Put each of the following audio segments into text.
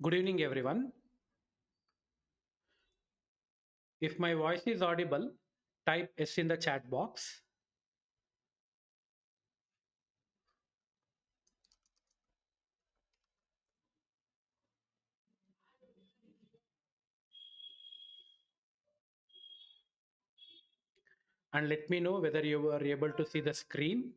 Good evening, everyone. If my voice is audible, type S in the chat box. And let me know whether you were able to see the screen.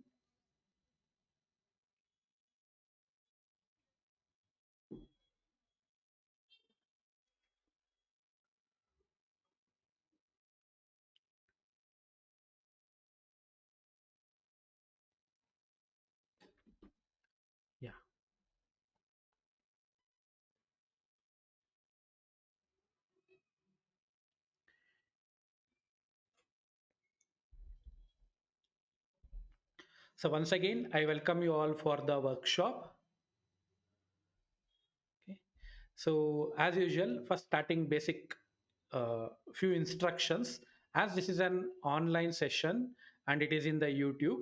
Yeah. So once again, I welcome you all for the workshop. Okay. So as usual, first starting basic few instructions. As this is an online session and it is in the YouTube.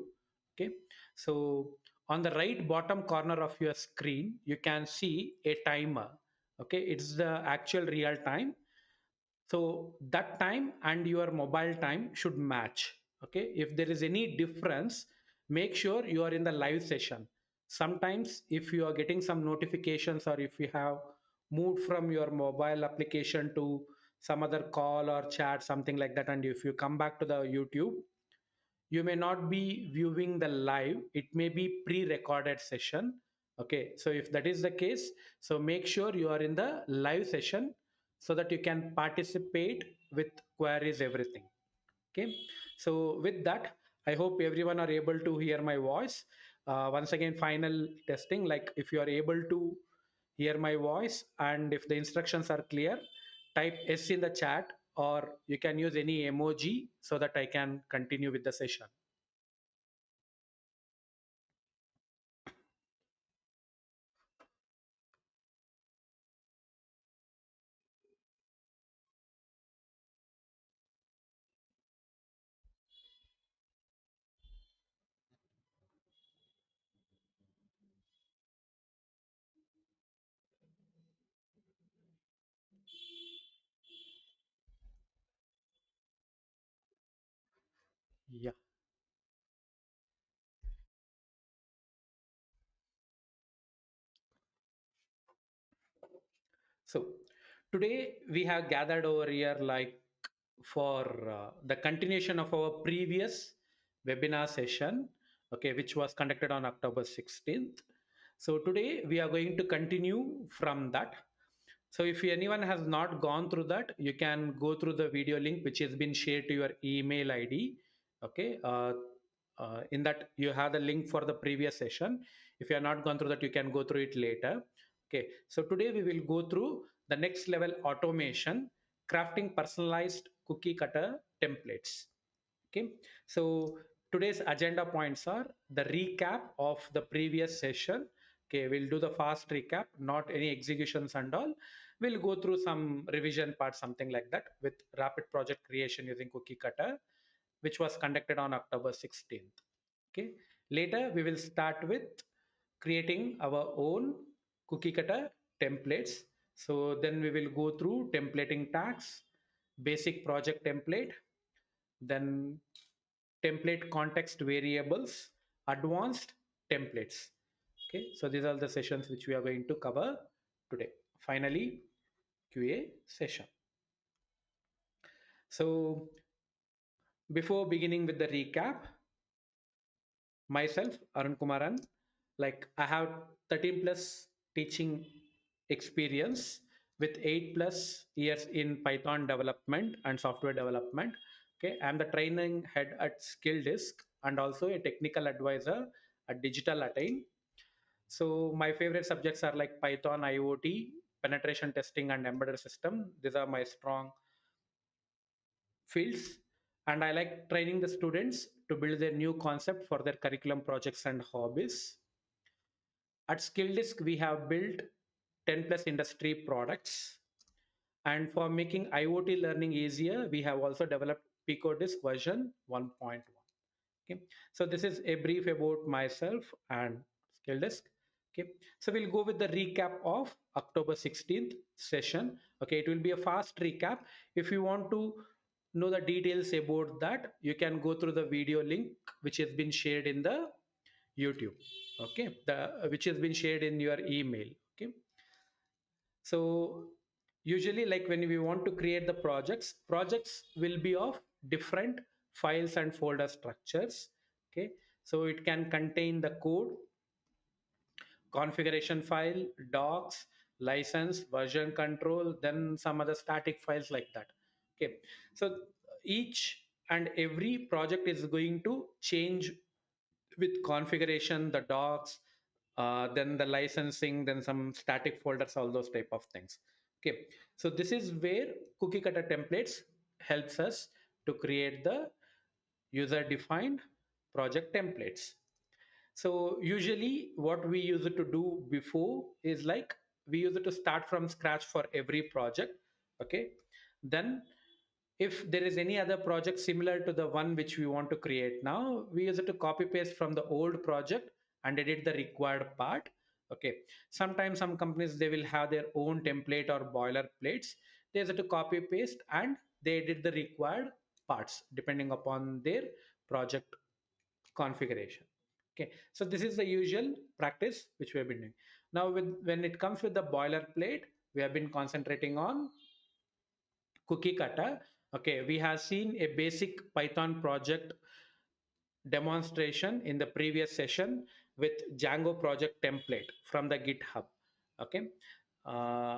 Okay. So on the right bottom corner of your screen, you can see a timer. Okay. It's the actual real time. So that time and your mobile time should match. Okay. If there is any difference, make sure you are in the live session. Sometimes if you are getting some notifications or if you have moved from your mobile application to some other call or chat, something like that, and if you come back to the YouTube, you may not be viewing the live, it may be pre-recorded session. Okay, so if that is the case, so make sure you are in the live session so that you can participate with queries, everything. Okay, so with that, I hope everyone are able to hear my voice. Once again, final testing, like if you are able to hear my voice and if the instructions are clear, type S in the chat, or you can use any emoji so that I can continue with the session. Yeah. So today we have gathered over here like for the continuation of our previous webinar session, okay, which was conducted on October 16th. So today we are going to continue from that. So if anyone has not gone through that, you can go through the video link which has been shared to your email ID. Okay. In that you have the link for the previous session. If you are not gone through that, you can go through it later. Okay. So today we will go through the next level automation, crafting personalized cookie cutter templates. Okay, so today's agenda points are the recap of the previous session. Okay, we'll do the fast recap, not any executions and all. We'll go through some revision part, something like that, with rapid project creation using Cookiecutter, which was conducted on October 16th. Okay, later we will start with creating our own Cookiecutter templates. So then we will go through templating tags, basic project template, then template context variables, advanced templates. Okay, so these are the sessions which we are going to cover today. Finally, QA session. So before beginning with the recap, myself, Arun Kumaran, like I have 13 plus teaching experience with 8 plus years in Python development and software development. Okay, I'm the training head at Skill Disk and also a technical advisor at Digital Attain. So my favorite subjects are like Python, IoT, penetration testing, and embedded system. These are my strong fields. And I like training the students to build their new concept for their curriculum projects and hobbies. At Skilldisk, we have built 10 plus industry products. And for making IoT learning easier, we have also developed PicoDisk version 1.1. Okay. So this is a brief about myself and Skilldisk. Okay, so we'll go with the recap of October 16th session. Okay, it will be a fast recap. If you want to know the details about that, you can go through the video link which has been shared in the YouTube. Okay, the which has been shared in your email. Okay, so usually, like when we want to create the projects will be of different files and folder structures. Okay, so it can contain the code, configuration file, docs, license, version control, then some other static files like that. Okay, so each and every project is going to change with configuration, the docs, then the licensing, then some static folders, all those type of things. Okay, so this is where cookie cutter templates helps us to create the user defined project templates. So usually what we use it to do before is like we use it to start from scratch for every project. Okay, then if there is any other project similar to the one which we want to create now, we use it to copy paste from the old project and edit the required part. Okay, sometimes some companies they will have their own template or boilerplates. They use it to copy paste and they edit the required parts depending upon their project configuration. Okay, so this is the usual practice which we have been doing. Now with when it comes with the boilerplate, we have been concentrating on cookie cutter. Okay, we have seen a basic Python project demonstration in the previous session with Django project template from the GitHub. Okay,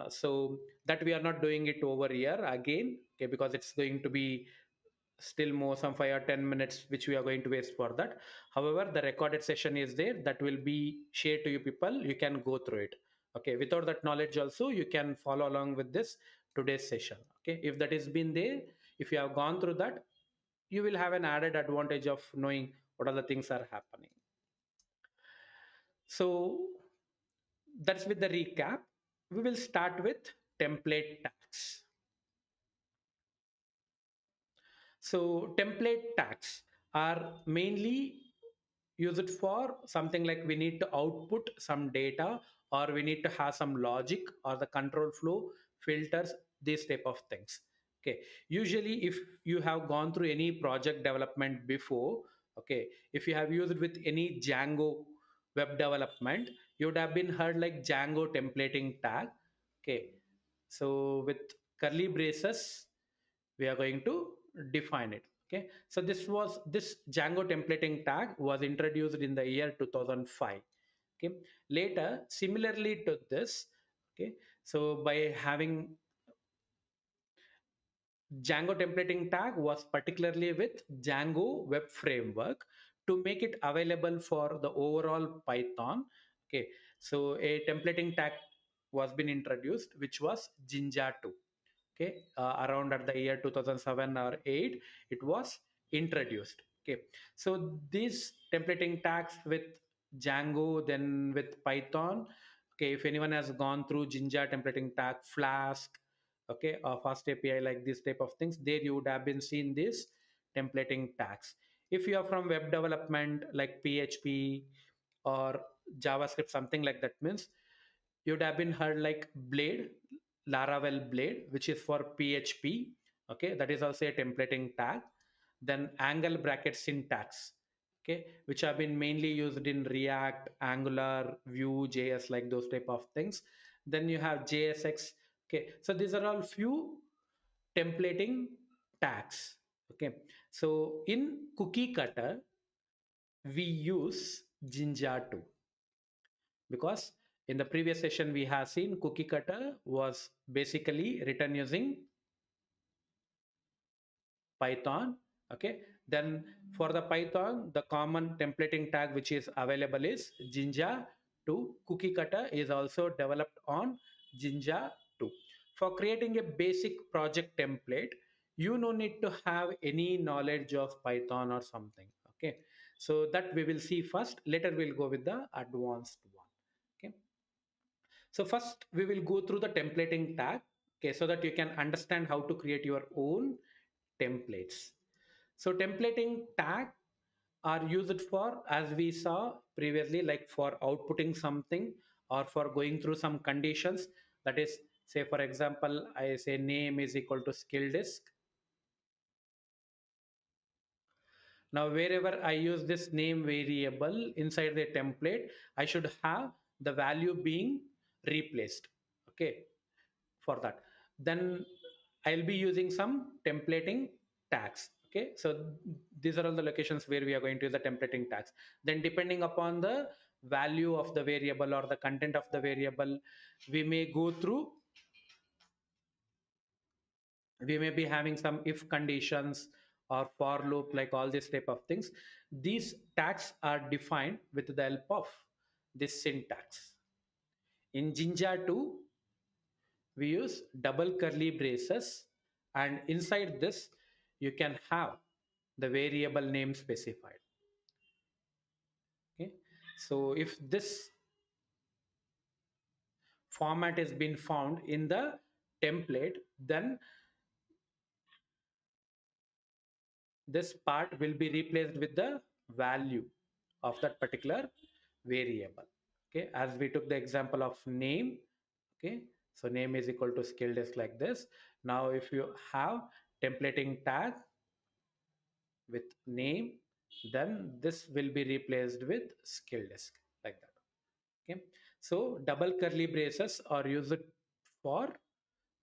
so that we are not doing it over here again. Okay, because it's going to be still more some 5 or 10 minutes which we are going to waste for that. However, the recorded session is there that will be shared to you people. You can go through it. Okay, without that knowledge also you can follow along with this today's session. Okay, if that has been there, if you have gone through that, you will have an added advantage of knowing what other things are happening. So that's with the recap. We will start with template tags. So template tags are mainly use it for something like we need to output some data, or we need to have some logic or the control flow filters, these type of things. Okay, usually if you have gone through any project development before, okay, if you have used it with any Django web development, you would have been heard like Django templating tag. Okay, so with curly braces we are going to define it. Okay, so this Django templating tag was introduced in the year 2005. Okay, later similarly to this, okay, so by having Django templating tag was particularly with Django web framework to make it available for the overall Python. Okay, so a templating tag was been introduced which was Jinja 2. Okay, around at the year 2007 or 8 it was introduced. Okay, so these templating tags with Django, then with Python. Okay, if anyone has gone through Jinja templating tag, Flask, okay, or Fast API, like this type of things, there you would have been seen this templating tags. If you are from web development like PHP or JavaScript, something like that, means you'd have been heard like Blade, Laravel Blade, which is for PHP. Okay, that is also a templating tag. Then angle bracket syntax, okay, which have been mainly used in React, Angular, Vue, JS, like those type of things. Then you have JSX. Okay, so these are all few templating tags. Okay, so in cookie cutter we use Jinja 2 because in the previous session we have seen cookie cutter was basically written using Python. Okay, then for the Python the common templating tag which is available is Jinja 2. Cookie cutter is also developed on Jinja 2. For creating a basic project template, you no need to have any knowledge of Python or something. Okay, so that we will see first, later we'll go with the advanced one. Okay, so first we will go through the templating tag, okay, so that you can understand how to create your own templates. So templating tag are used for, as we saw previously, like for outputting something, or for going through some conditions. That is, say for example, I say name is equal to skill disk. Now, wherever I use this name variable inside the template, I should have the value being replaced. Okay, for that. Then I'll be using some templating tags. Okay, so these are all the locations where we are going to use the templating tags. Then depending upon the value of the variable or the content of the variable, we may go through, we may be having some if conditions or for loop, like all these type of things. These tags are defined with the help of this syntax. In Jinja 2, we use double curly braces, and inside this you can have the variable name specified. Okay, so if this format has been found in the template, then this part will be replaced with the value of that particular variable. Okay, as we took the example of name. Okay, so name is equal to skill disk, like this. Now if you have templating tag with name, then this will be replaced with skill disk, like that. Okay, so double curly braces are used for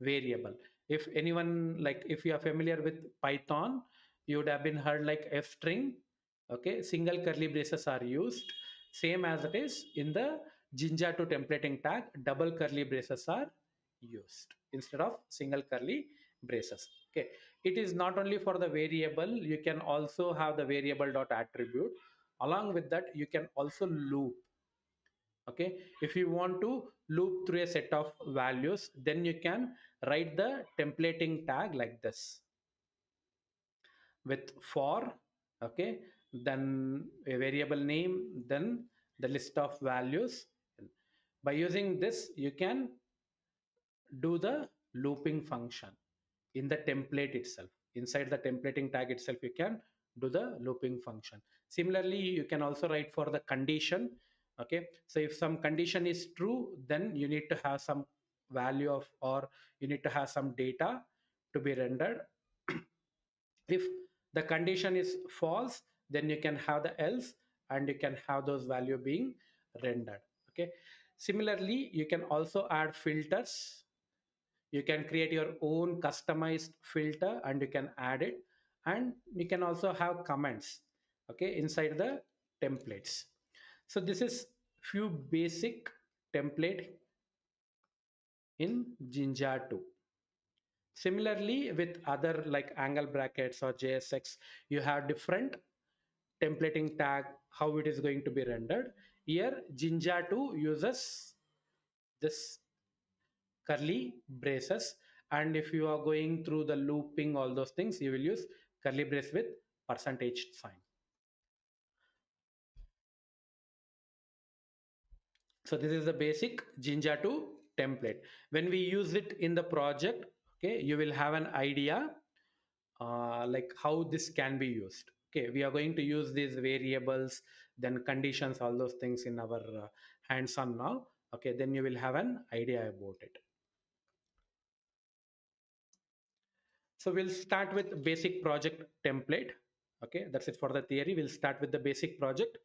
variable. If anyone, like if you are familiar with Python, you would have been heard like f string. Okay, single curly braces are used, same as it is in the Jinja to templating tag. Double curly braces are used instead of single curly braces. Okay, it is not only for the variable, you can also have the variable dot attribute. Along with that, you can also loop. Okay, if you want to loop through a set of values, then you can write the templating tag like this with for. Okay, then a variable name, then the list of values. By using this, you can do the looping function in the template itself. Inside the templating tag itself, you can do the looping function. Similarly, you can also write for the condition. Okay, so if some condition is true, then you need to have some value of, or you need to have some data to be rendered. If the condition is false, then you can have the else, and you can have those value being rendered. Okay, similarly, you can also add filters. You can create your own customized filter and you can add it, and you can also have comments, okay, inside the templates. So this is few basic template in Jinja 2. Similarly, with other like angle brackets or JSX, you have different templating tag, how it is going to be rendered. Here Jinja 2 uses this curly braces, and if you are going through the looping, all those things, you will use curly brace with percentage sign. So this is the basic Jinja 2 template. When we use it in the project, okay, you will have an idea like how this can be used. Okay, we are going to use these variables, then conditions, all those things in our hands-on now. Okay, then you will have an idea about it. So we'll start with basic project template. Okay, that's it for the theory. We'll start with the basic project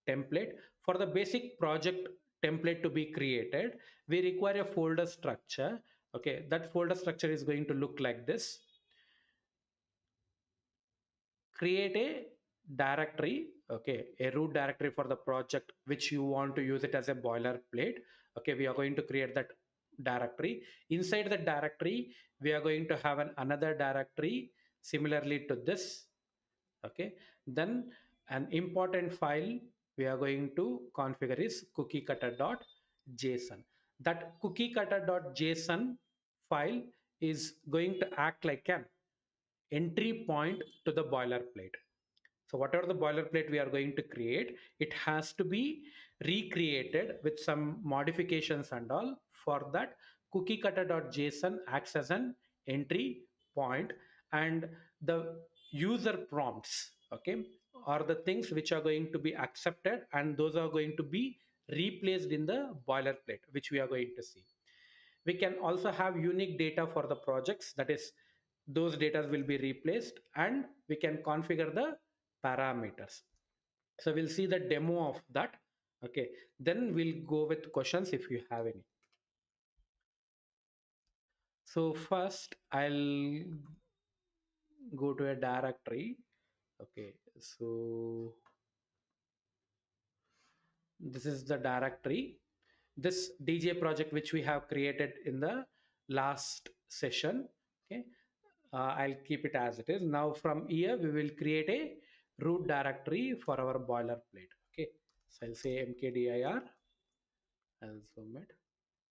template. For the basic project template to be created, we require a folder structure. Okay, that folder structure is going to look like this. Create a directory, okay, a root directory for the project which you want to use it as a boilerplate. Okay, we are going to create that directory. Inside the directory, we are going to have another directory similarly to this. Okay, then an important file we are going to configure is cookiecutter.json. That cookiecutter.json file is going to act like an entry point to the boilerplate. So whatever the boilerplate we are going to create, it has to be recreated with some modifications and all. For that, cookiecutter.json acts as an entry point, and the user prompts, okay, are the things which are going to be accepted, and those are going to be replaced in the boilerplate, which we are going to see. We can also have unique data for the projects, that is, those data will be replaced, and we can configure the parameters. So we'll see the demo of that. Okay, then we'll go with questions if you have any. So first I'll go to a directory. Okay, so this is the directory, this DJ project which we have created in the last session. Okay, I'll keep it as it is. Now from here we will create a root directory for our boilerplate. Okay, so I'll say mkdir. I'll zoom it.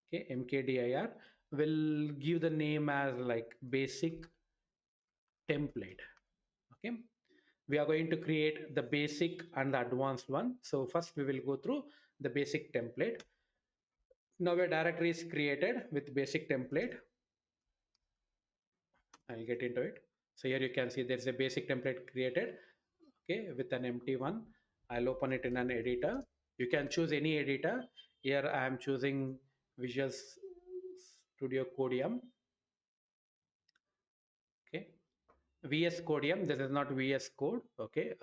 Okay, mkdir will give the name as like basic template. Okay, we are going to create the basic and the advanced one. So first we will go through the basic template. Now a directory is created with basic template. I'll get into it. So here you can see there's a basic template created, okay, with an empty one. I'll open it in an editor. You can choose any editor. Here I am choosing Visual Studio Codium. Okay, VS Codium. This is not VS Code. Okay,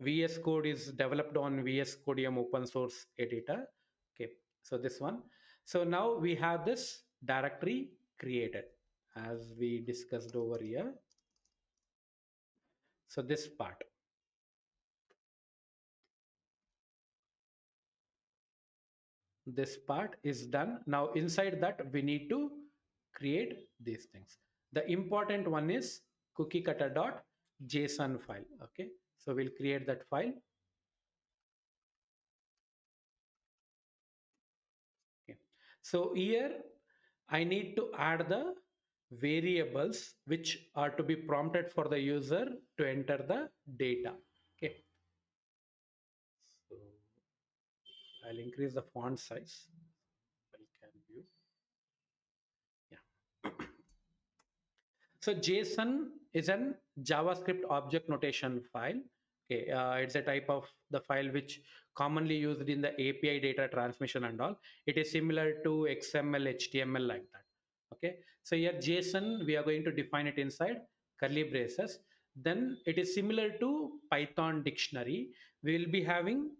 VS Code is developed on VS Codium open source editor. Okay, so this one. So now we have this directory created as we discussed over here. So this part, is done. Now inside that we need to create these things. The important one is cookiecutter.json file. Okay, so we'll create that file. Okay. So here I need to add the variables which are to be prompted for the user to enter the data. Okay. So I'll increase the font size. I can view. Yeah. So JSON is an JavaScript object notation file. Okay, it's a type of the file which commonly used in the API data transmission and all. It is similar to XML, HTML like that. Okay, so here JSON we are going to define it inside curly braces. Then it is similar to Python dictionary. We will be having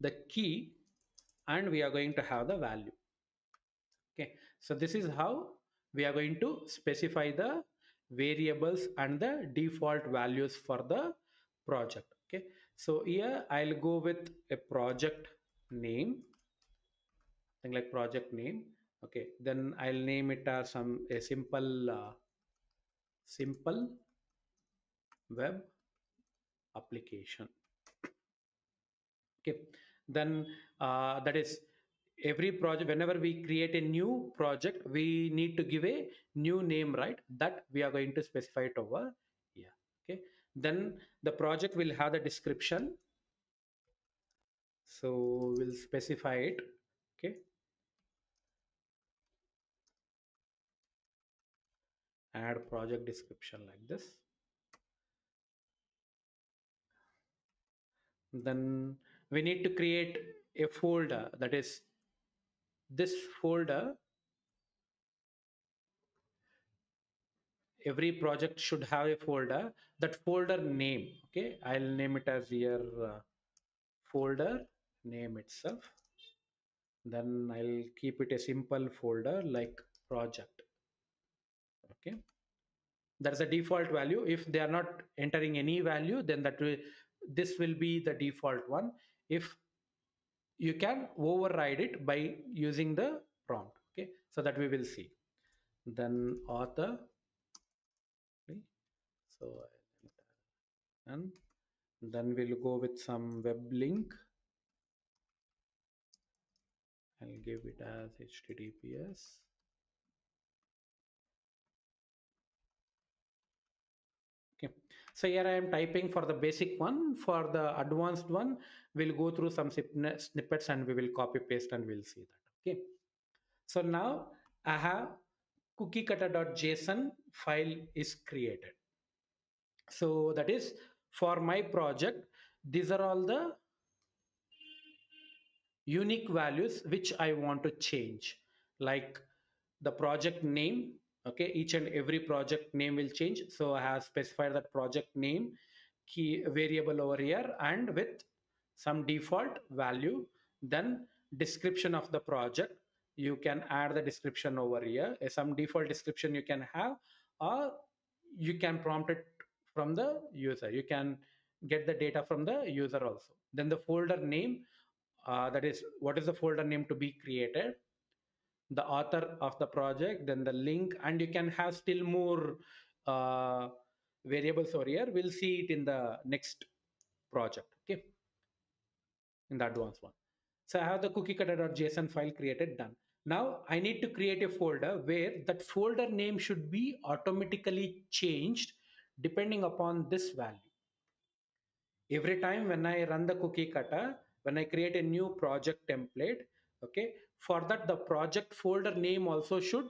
the key and we are going to have the value. Okay, so this is how we are going to specify the variables and the default values for the project. Okay, so here I'll go with a project name, thing like project name. Okay, then I'll name it as a simple web application. Okay, then that is every project, whenever we create a new project we need to give a new name, right? That we are going to specify it over here. Okay, then the project will have the description, so we'll specify it. Okay, add project description like this. Then we need to create a folder, that is this folder. Every project should have a folder. That folder name, okay, I'll name it as here folder name itself. Then I'll keep it a simple folder like project. Okay, that's the default value. If they are not entering any value, then this will be the default one. If you can override it by using the prompt. Okay, so that we will see. Then author. Okay, so and then we'll go with some web link. I'll give it as HTTPS. Okay, so here I am typing for the basic one. For the advanced one, we'll go through some snippets and we will copy paste and we'll see that. Okay, so now I have cookiecutter.json file is created. So that is for my project. These are all the unique values which I want to change, like the project name. Okay, each and every project name will change. So I have specified that project name key variable over here and with some default value. Then description of the project, you can add the description over here. Some default description you can have, or you can prompt it from the user. You can get the data from the user also. Then the folder name, that is what is the folder name to be created, the author of the project, then the link, and you can have still more uh, variables over here. We'll see it in the next project, okay, in the advanced one. So I have the cookiecutter.json file created, done. Now I need to create a folder where that folder name should be automatically changed depending upon this value. Every time when I run the Cookiecutter, when I create a new project template, okay, for that the project folder name also should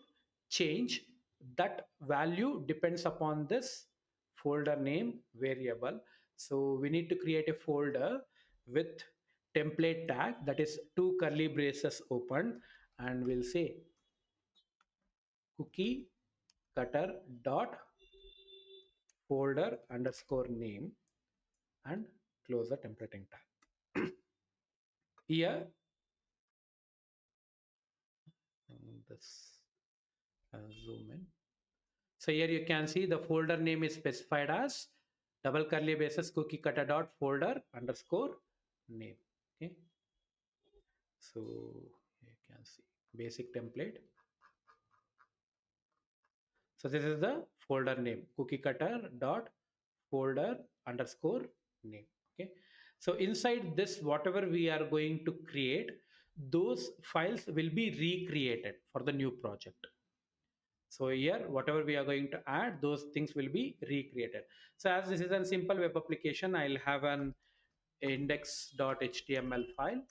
change. That value depends upon this folder name variable. So we need to create a folder with template tag, that is two curly braces open, and we'll say cookie cutter dot folder underscore name, and close the templating tag. Here, this zoom in. So here you can see the folder name is specified as double curly braces cookie cutter dot folder underscore name. Okay, so you can see basic template. So this is the folder name, cookie cutter dot folder underscore name. Okay, so inside this, whatever we are going to create, those files will be recreated for the new project. So here, whatever we are going to add, those things will be recreated. So as this is a simple web application, I'll have an index.html file.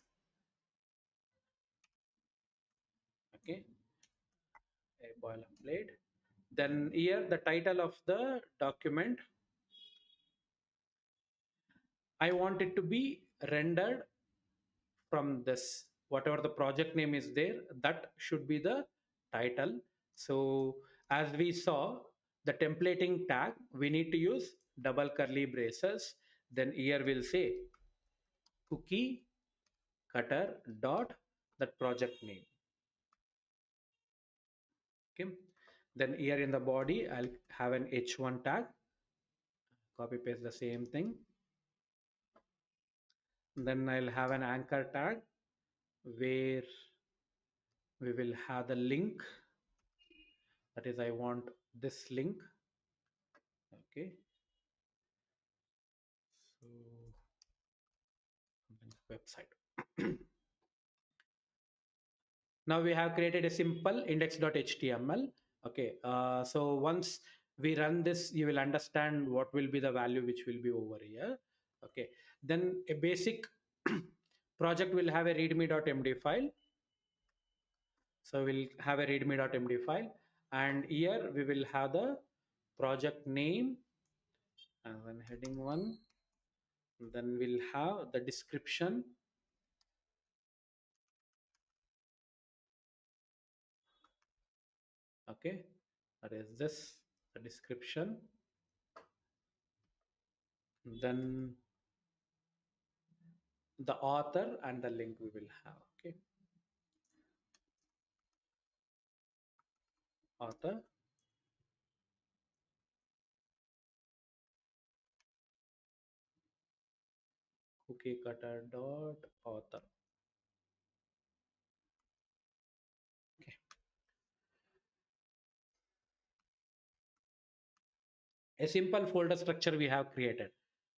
Okay, a boilerplate. Then here, the title of the document, I want it to be rendered from this. Whatever the project name is there, that should be the title. So as we saw, the templating tag, we need to use double curly braces. Then here we'll say cookie cutter dot that project name. Okay, then here in the body I'll have an h1 tag, copy paste the same thing. Then I'll have an anchor tag where we will have the link, that is I want this link. Okay, so website. Now we have created a simple index.html. Okay, so once we run this, you will understand what will be the value which will be over here. Okay, then a basic project will have a readme.md file. So we'll have a readme.md file, and here we will have the project name and then heading one. Then we'll have the description. Okay, that is this, the description. Then the author and the link we will have. Okay, author, cookie cutter dot author. Okay, a simple folder structure we have created.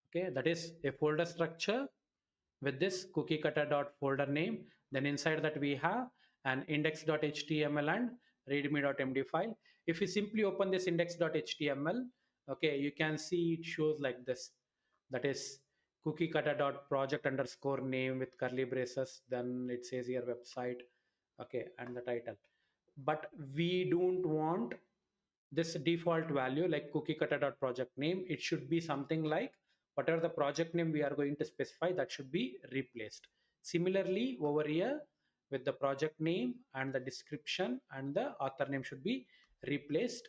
Okay, that is a folder structure with this cookie cutter dot folder name. Then inside that we have an index.html and readme.md file. If you simply open this index.html, okay, you can see it shows like this, that is cookie cutter dot project underscore name with curly braces. Then it says here website. Okay, and the title. But we don't want this default value like cookie cutter dot project name. It should be something like whatever the project name we are going to specify, that should be replaced. Similarly, over here with the project name and the description and the author name should be replaced.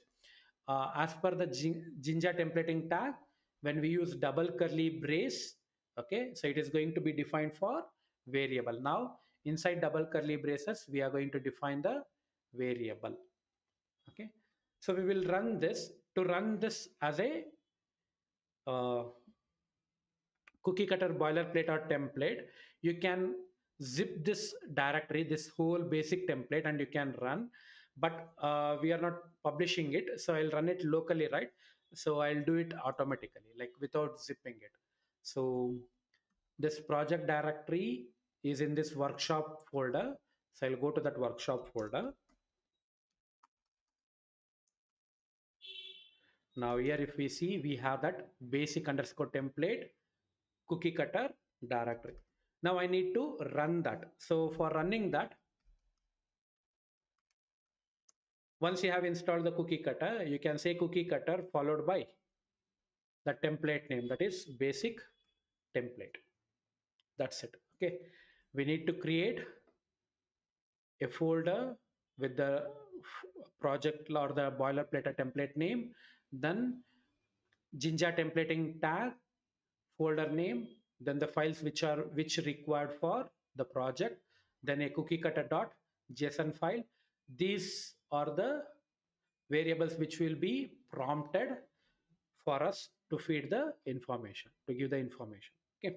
As per the Jinja templating tag, when we use double curly brace, okay, so it is going to be defined for variable. Now, inside double curly braces, we are going to define the variable. Okay, so we will run this. To run this as a uh, cookie cutter boilerplate or template, you can zip this directory, this whole basic template, and you can run. But we are not publishing it, so I'll run it locally, right? So I'll do it automatically, like without zipping it. So this project directory is in this workshop folder. So I'll go to that workshop folder. Now here, if we see, we have that basic underscore template cookie cutter directory. Now I need to run that. So for running that, once you have installed the cookie cutter, you can say cookie cutter followed by the template name, that is basic template. That's it. Okay. We need to create a folder with the project or the boilerplate template name, then Jinja templating tag, folder name, then the files which required for the project, then a cookie cutter dot JSON file. These are the variables which will be prompted for us to feed the information, to give the information. Okay,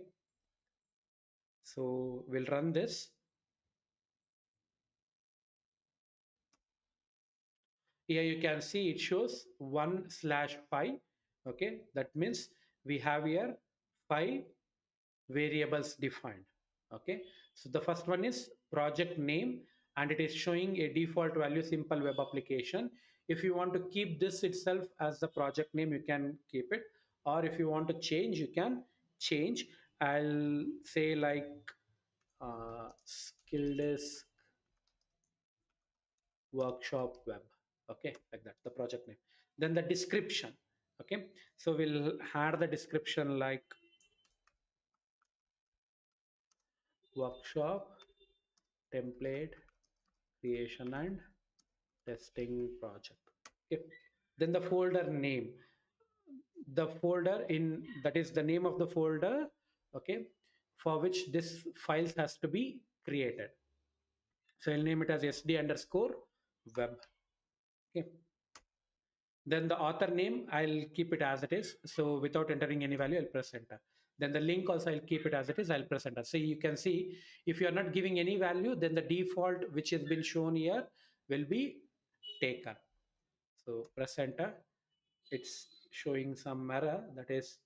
so we'll run this. Here you can see it shows 1/5. Okay, that means we have here 5 variables defined. Okay, so the first one is project name, and it is showing a default value simple web application. If you want to keep this itself as the project name, you can keep it, or if you want to change, you can change. I'll say like skill desk workshop web. Okay, like that, the project name. Then the description. Okay, so we'll add the description like workshop template creation and testing project. Okay, then the folder name, the folder in that is the name of the folder, okay, for which this files has to be created. So I'll name it as sd underscore web. Okay, then the author name, I'll keep it as it is, so without entering any value, I'll press enter. Then the link also, I'll keep it as it is, I'll press enter. So you can see, if you are not giving any value, then the default which has been shown here will be taken. So press enter. It's showing some error, that is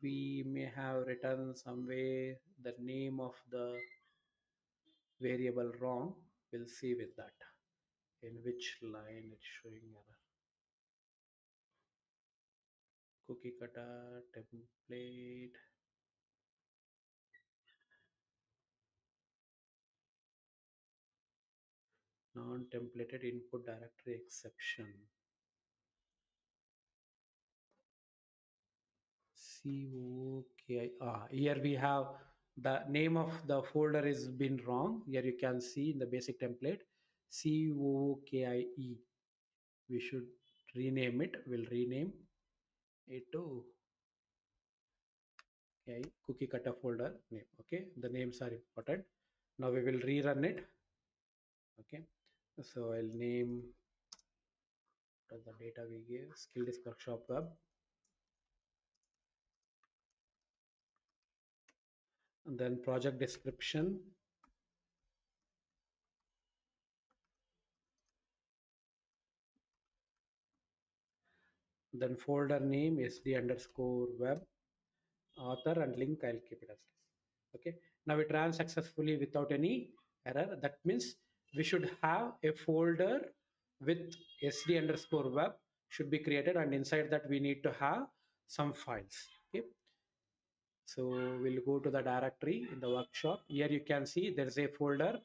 we may have written somewhere the name of the variable wrong. We'll see with that in which line it's showing error. Cookie cutter template, non-templated input directory exception. COKI. Here we have the name of the folder is been wrong. Here you can see in the basic template COKIE. We should rename it. We'll rename it to cookie cutter folder name. Okay, the names are important. Now we will rerun it. Okay, so I'll name the data we gave skill disk workshop web, and then project description, then folder name sd underscore web, author and link, I'll keep it as this. Okay, now it ran successfully without any error. That means we should have a folder with sd underscore web should be created, and inside that we need to have some files. Okay, so we'll go to the directory in the workshop. Here you can see there's a folder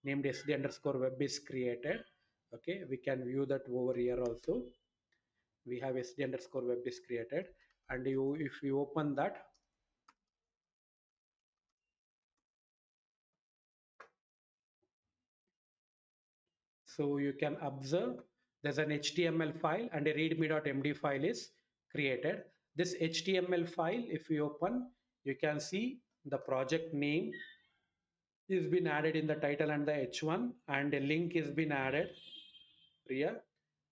named sd underscore web is created. Okay, we can view that over here also. We have sd underscore web is created, and you, if you open that, So you can observe there's an HTML file and a readme.md file is created. This HTML file, if you open, you can see the project name is been added in the title and the H1, and a link is been added here,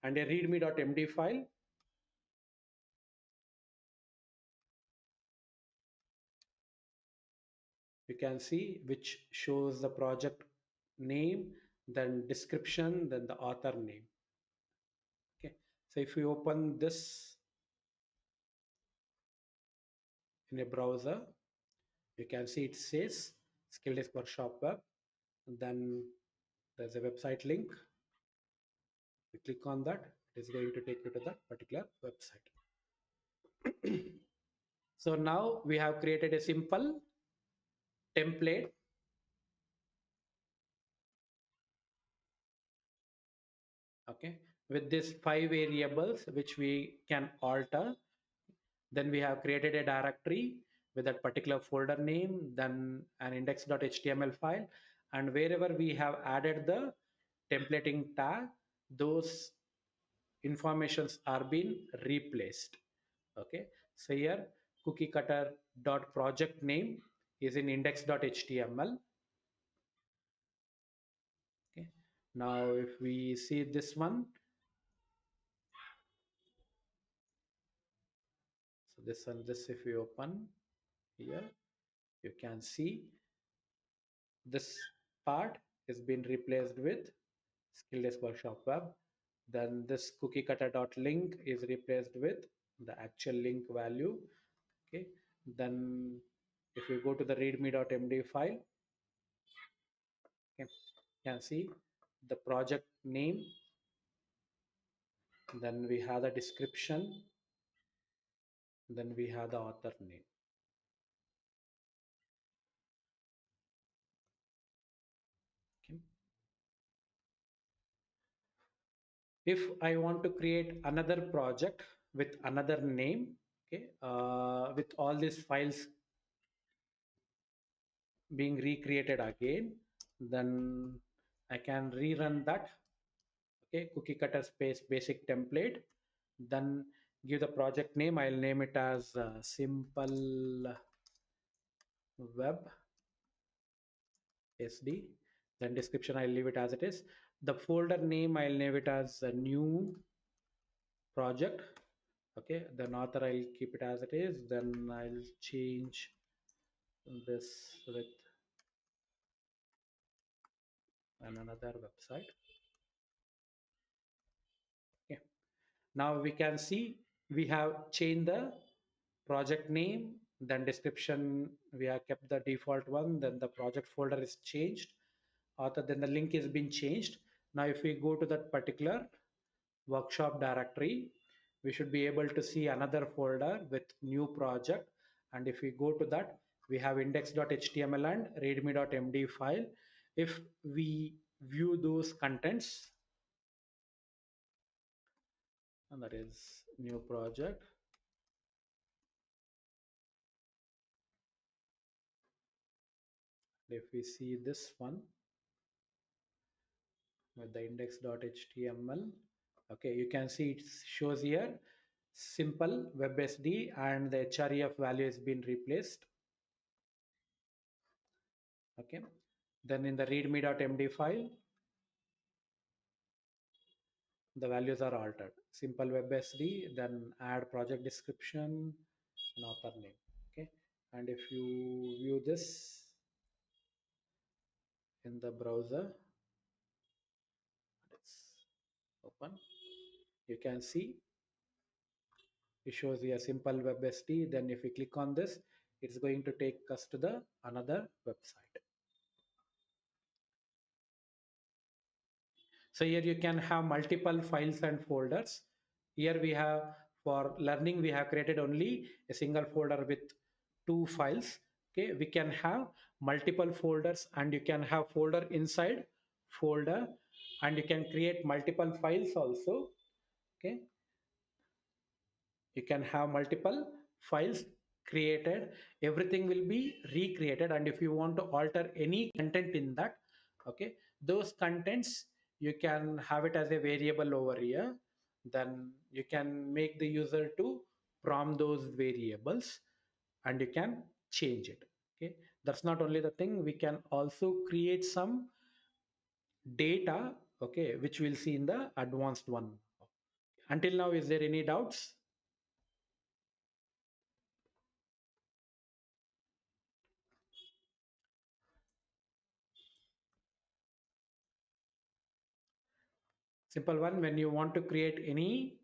and a readme.md file. You can see which shows the project name, then description, then the author name. Okay, so if you open this in a browser, you can see it says Skill Desk Workshop Web. Then there's a website link. You click on that, it is going to take you to that particular website. So now we have created a simple template. Okay, with these 5 variables which we can alter. Then we have created a directory with that particular folder name, then an index.html file, and wherever we have added the templating tag, those informations are being replaced. Okay, so here cookiecutter.project name is in index.html. Okay, now if we see this one, so this one, this if we open here, you can see this part is been replaced with Skill Desk Workshop Web. Then this cookiecutter.link is replaced with the actual link value. Okay, then if we go to the readme.md file, okay, you can see the project name, then we have the description, then we have the author name. Okay. If I want to create another project with another name, okay, with all these files being recreated again, then I can rerun that. Okay, Cookiecutter space basic template, then give the project name. I'll name it as simple web sd. Then description, I'll leave it as it is. The folder name, I'll name it as a new project. Okay, then author, I'll keep it as it is. Then I'll change this with another website. Okay, now we can see we have changed the project name, then description we have kept the default one, then the project folder is changed, author, then the link is been changed. Now if we go to that particular workshop directory, we should be able to see another folder with new project, and if we go to that, we have index.html and readme.md file. If we view those contents, and that is new project, if we see this one with the index.html, okay, you can see it shows here simple WebSD and the href value has been replaced. Okay, then in the readme.md file, the values are altered. Simple WebSD, then add project description and author name. Okay, and if you view this in the browser, it's open, you can see it shows here simple WebSD. Then if we click on this, it's going to take us to the another website. So here you can have multiple files and folders. Here we have, for learning, we have created only a single folder with 2 files. Okay, we can have multiple folders, and you can have folder inside folder, and you can create multiple files also. Okay, you can have multiple files created, everything will be recreated, and if you want to alter any content in that, okay, those contents you can have it as a variable over here. Then you can make the user to prompt those variables and you can change it. Okay, that's not only the thing, we can also create some data, okay, which we'll see in the advanced one. Until now, is there any doubts? Simple one. When you want to create any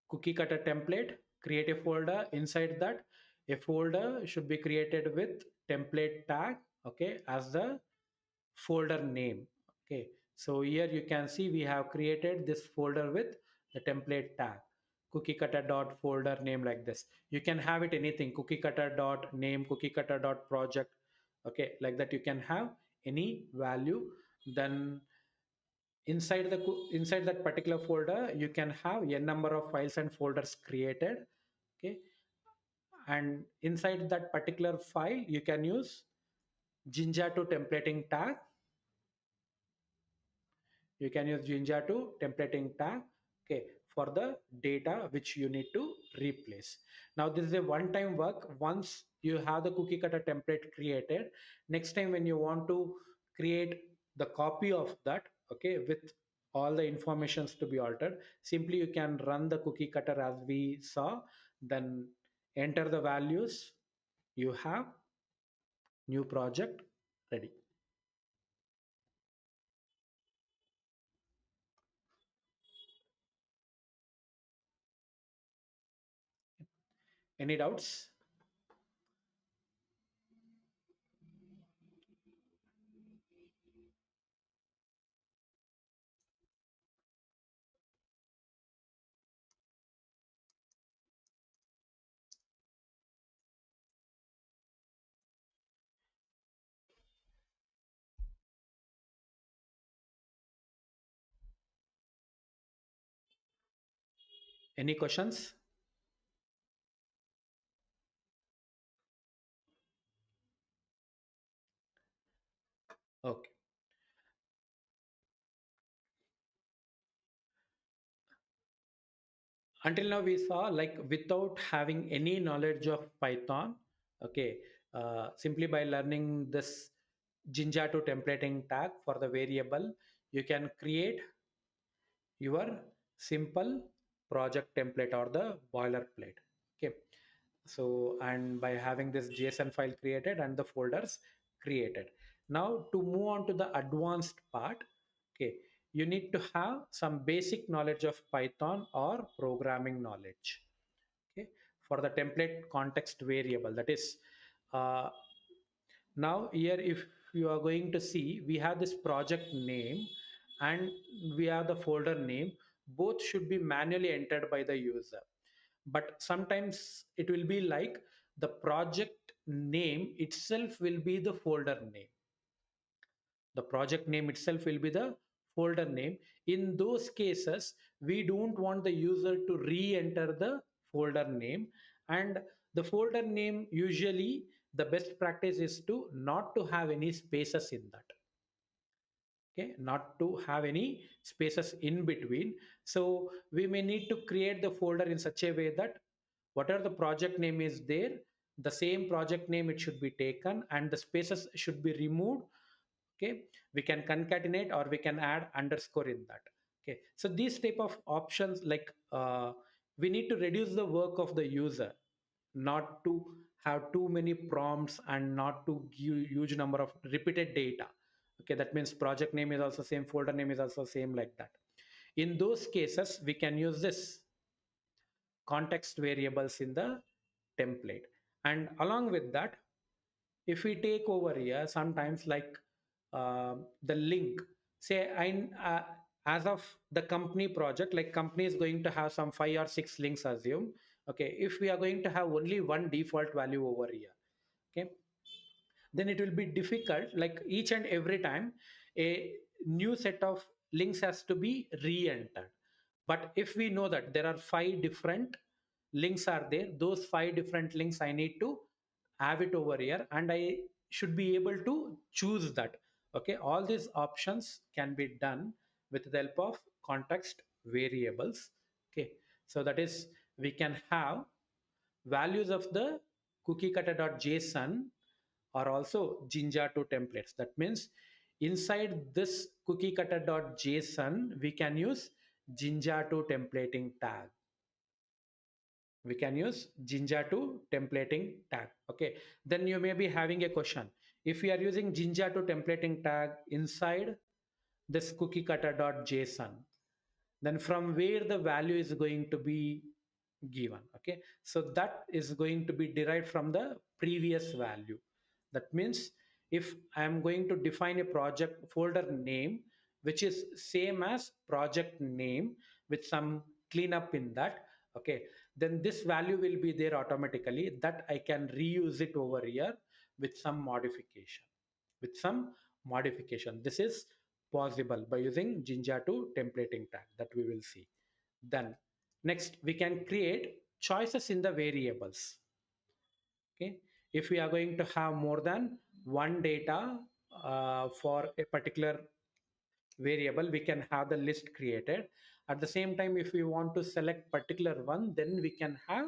cookie cutter template, create a folder. Inside that, a folder should be created with template tag, okay, as the folder name. Okay, so here you can see we have created this folder with the template tag, cookie cutter dot folder name, like this. You can have it anything, cookie cutter dot name, cookie cutter dot project, okay, like that. You can have any value. Then inside that particular folder you can have a number of files and folders created. Okay, and inside that particular file you can use jinja to templating tag. You can use jinja to templating tag, okay, for the data which you need to replace. Now this is a one time work. Once you have the cookie cutter template created, next time when you want to create the copy of that, okay, with all the informations to be altered, simply you can run the cookie cutter as we saw, then enter the values, you have new project ready. Any doubts? Any questions? Okay. Until now we saw, like, without having any knowledge of Python, okay, simply by learning this jinja to templating tag for the variable, you can create your simple project template or the boilerplate. Okay, so and by having this JSON file created and the folders created, now to move on to the advanced part, okay, you need to have some basic knowledge of Python or programming knowledge. Okay, for the template context variable, that is, uh, now here if you are going to see, we have this project name and we have the folder name. Both should be manually entered by the user, but sometimes it will be like the project name itself will be the folder name. The project name itself will be the folder name. In those cases, we don't want the user to re-enter the folder name. And the folder name, usually the best practice is to not to have any spaces in that. Okay, not to have any spaces in between. So we may need to create the folder in such a way that whatever the project name is there, the same project name it should be taken and the spaces should be removed. Okay, we can concatenate or we can add underscore in that. Okay, so these type of options, like, we need to reduce the work of the user, not to have too many prompts and not to give huge number of repeated data. Okay, that means project name is also same, folder name is also same, like that. In those cases we can use this context variables in the template. And along with that, if we take over here, sometimes like, the link, say I as of the company project, like company is going to have some 5 or 6 links, assume. Okay, if we are going to have only one default value over here, okay, then it will be difficult, like each and every time a new set of links has to be re-entered. But if we know that there are 5 different links are there, those 5 different links I need to have it over here and I should be able to choose that. Okay, all these options can be done with the help of context variables. Okay, so that is, we can have values of the cookiecutter.json are also Jinja2 templates. That means inside this cookiecutter.json, we can use Jinja2 templating tag. We can use Jinja2 templating tag. Okay, then you may be having a question. If we are using Jinja2 templating tag inside this cookiecutter.json, then from where the value is going to be given. Okay, so that is going to be derived from the previous value. That means if I am going to define a project folder name which is same as project name with some cleanup in that, okay, then this value will be there automatically, that I can reuse it over here with some modification. This is possible by using Jinja2 templating tag, that we will see. Then next we can create choices in the variables. Okay, if we are going to have more than one data for a particular variable, we can have the list created. At the same time, if we want to select particular one, then we can have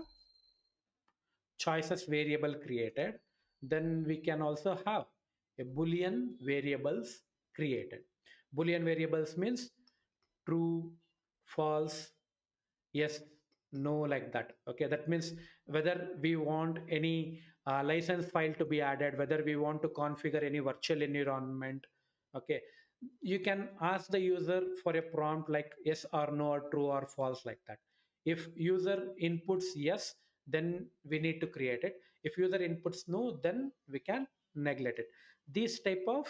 choices variable created. Then we can also have a boolean variables created. Boolean variables means true, false, yes, no, like that. Okay, that means whether we want any license file to be added, whether we want to configure any virtual environment. Okay, you can ask the user for a prompt like yes or no or true or false, like that. If user inputs yes, then we need to create it. If user inputs no, then we can neglect it. These type of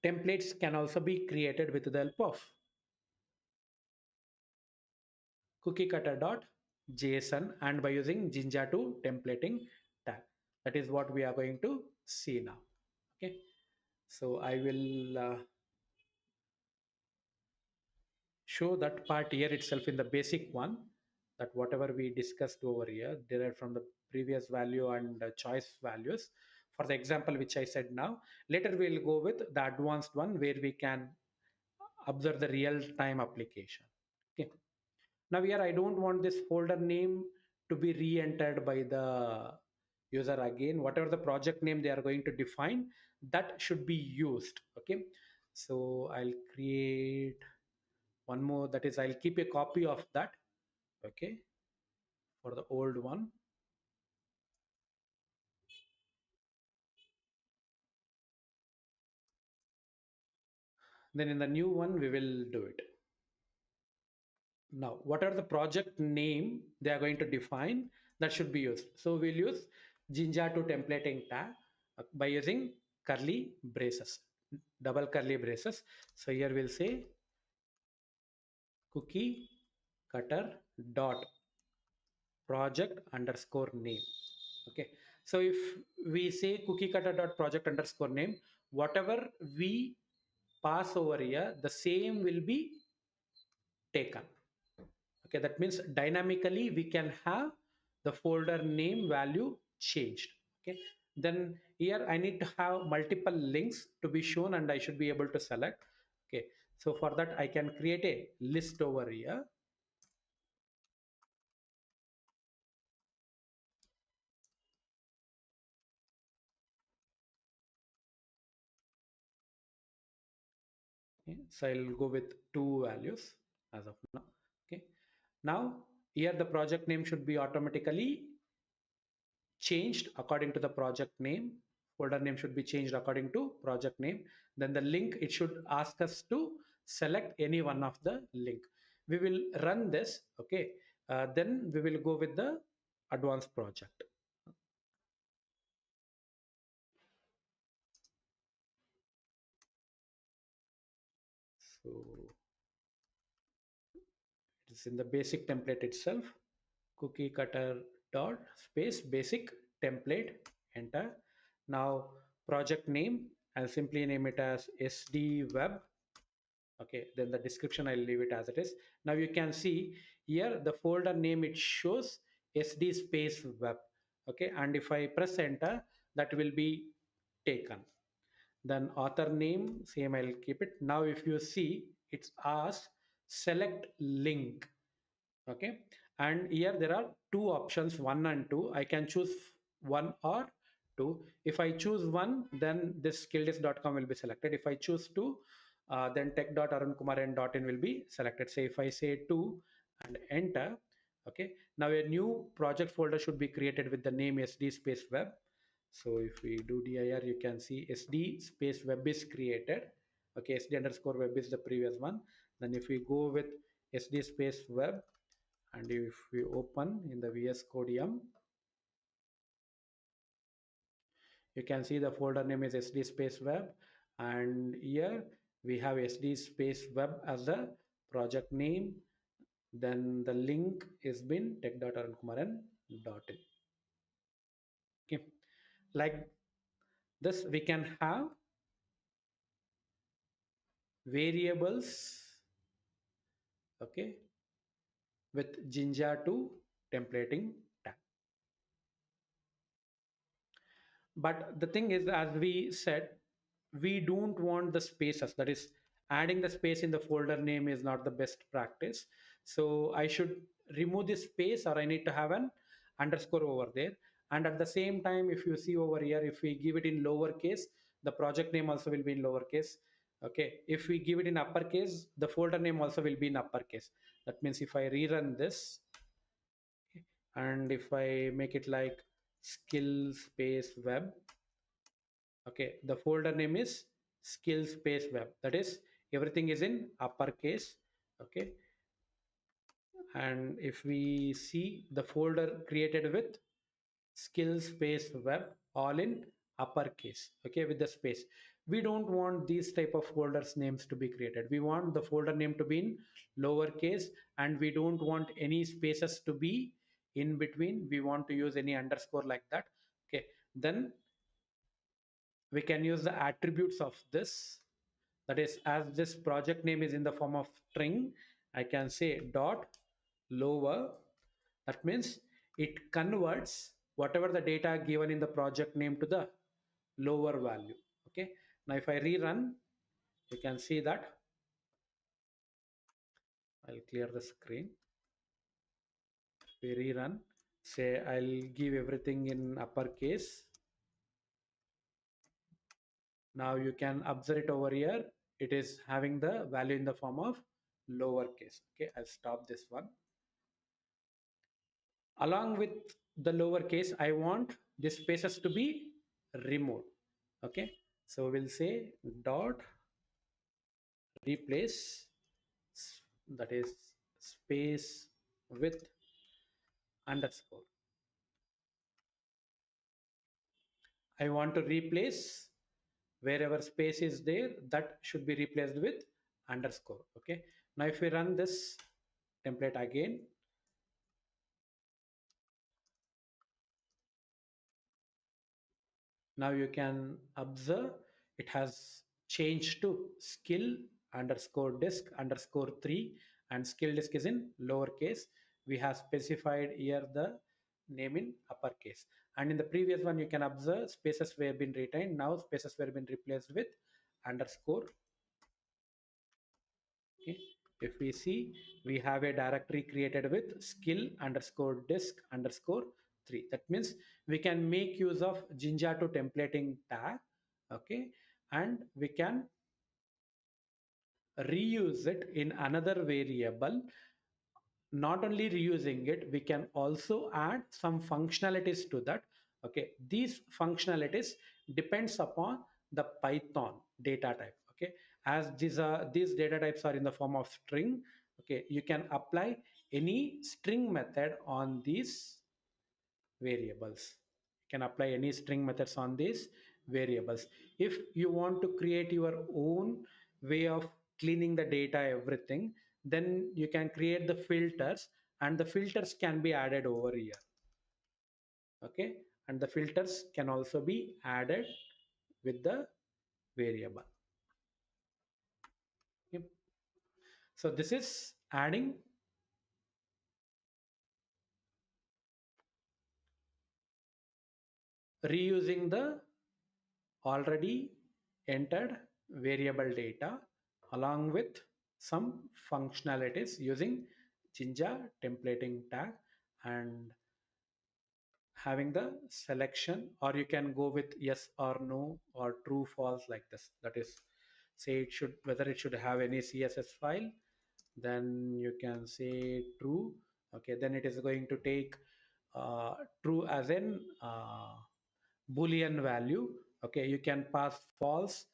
templates can also be created with the help of cookiecutter.json and by using Jinja2 templating tag. That is what we are going to see now. Okay, so I will show that part here itself in the basic one, that whatever we discussed over here derived from the previous value and choice values. For the example which I said now, later we'll go with the advanced one where we can observe the real time application. Okay, now here I don't want this folder name to be re-entered by the user again. Whatever the project name they are going to define, that should be used. Okay, so I'll create one more, that is I'll keep a copy of that. Okay, for the old one, then in the new one we will do it. Now whatever the project name they are going to define, that should be used. So we'll use Jinja2 templating tag by using curly braces, double curly braces. So here we'll say cookie cutter dot project underscore name. Okay, so if we say cookie cutter dot project underscore name, whatever we pass over here, the same will be taken. Okay, that means dynamically we can have the folder name value changed. Okay, then here I need to have multiple links to be shown and I should be able to select. Okay, so for that I can create a list over here. Okay, so I'll go with two values as of now. Okay, now here the project name should be automatically changed according to the project name. Folder name should be changed according to project name. Then the link, it should ask us to select any one of the link. We will run this. Okay, then we will go with the advanced project. So it's in the basic template itself. Cookie cutter dot space basic template, enter. Now project name, I'll simply name it as SD web. Okay, then the description I'll leave it as it is. Now you can see here the folder name, it shows SD space web. Okay, and if I press enter, that will be taken. Then author name same, I'll keep it. Now if you see, it's asked select link. Okay, and here there are two options, one and two. I can choose one or two. If I choose one, then this skilldesk.com will be selected. If I choose two, then tech.arunkumaran.in will be selected. Say if I say two and enter. Okay, now a new project folder should be created with the name sd space web. So if we do dir, you can see sd space web is created. Okay, sd underscore web is the previous one. Then if we go with sd space web, and if we open in the VS Code M, you can see the folder name is sd space web, and here we have sd space web as the project name. Then the link is been tech.arunkumaran.in. Okay, like this we can have variables, okay, with Jinja to templating tag. But the thing is, as we said, we don't want the spaces. That is, adding the space in the folder name is not the best practice. So I should remove this space, or I need to have an underscore over there. And at the same time, if you see over here, if we give it in lowercase, the project name also will be in lowercase. Okay, if we give it in uppercase, the folder name also will be in uppercase. That means if I rerun this, and if I make it like skill space web, okay, the folder name is skill space web. That is, everything is in uppercase. Okay, and if we see the folder created with skill space web, all in uppercase, okay, with the space. We don't want these type of folders names to be created. We want the folder name to be in lowercase, and we don't want any spaces to be in between. We want to use any underscore like that. Okay, then we can use the attributes of this. That is, as this project name is in the form of string, I can say dot lower. That means it converts whatever the data given in the project name to the lower value. Okay, now if I rerun, you can see that. I'll clear the screen. We rerun, say I'll give everything in uppercase. Now you can observe it over here. It is having the value in the form of lowercase. Okay, I'll stop this one. Along with the lowercase, I want the spaces to be removed. Okay, so we'll say dot replace, that is space with underscore. I want to replace wherever space is there, that should be replaced with underscore. Okay, now if we run this template again, now you can observe it has changed to skill underscore disk underscore 3, and skill disk is in lowercase. We have specified here the name in uppercase, and in the previous one you can observe spaces were been retained. Now spaces were been replaced with underscore. Okay, if we see, we have a directory created with skill underscore disk underscore 3. That means we can make use of Jinja to templating tag. Okay, and we can reuse it in another variable. Not only reusing it, we can also add some functionalities to that. Okay, these functionalities depends upon the Python data type. Okay, as these data types are in the form of string. Okay, you can apply any string method on these variables. You can apply any string methods on these variables. If you want to create your own way of cleaning the data, everything, then you can create the filters, and the filters can be added over here. Okay, and the filters can also be added with the variable. Okay. So this is adding, reusing the already entered variable data along with some functionalities using Jinja templating tag and having the selection, or you can go with yes or no or true false like this. That is, say it should, whether it should have any CSS file, then you can say true. Okay, then it is going to take true as in boolean value. Okay, you can pass false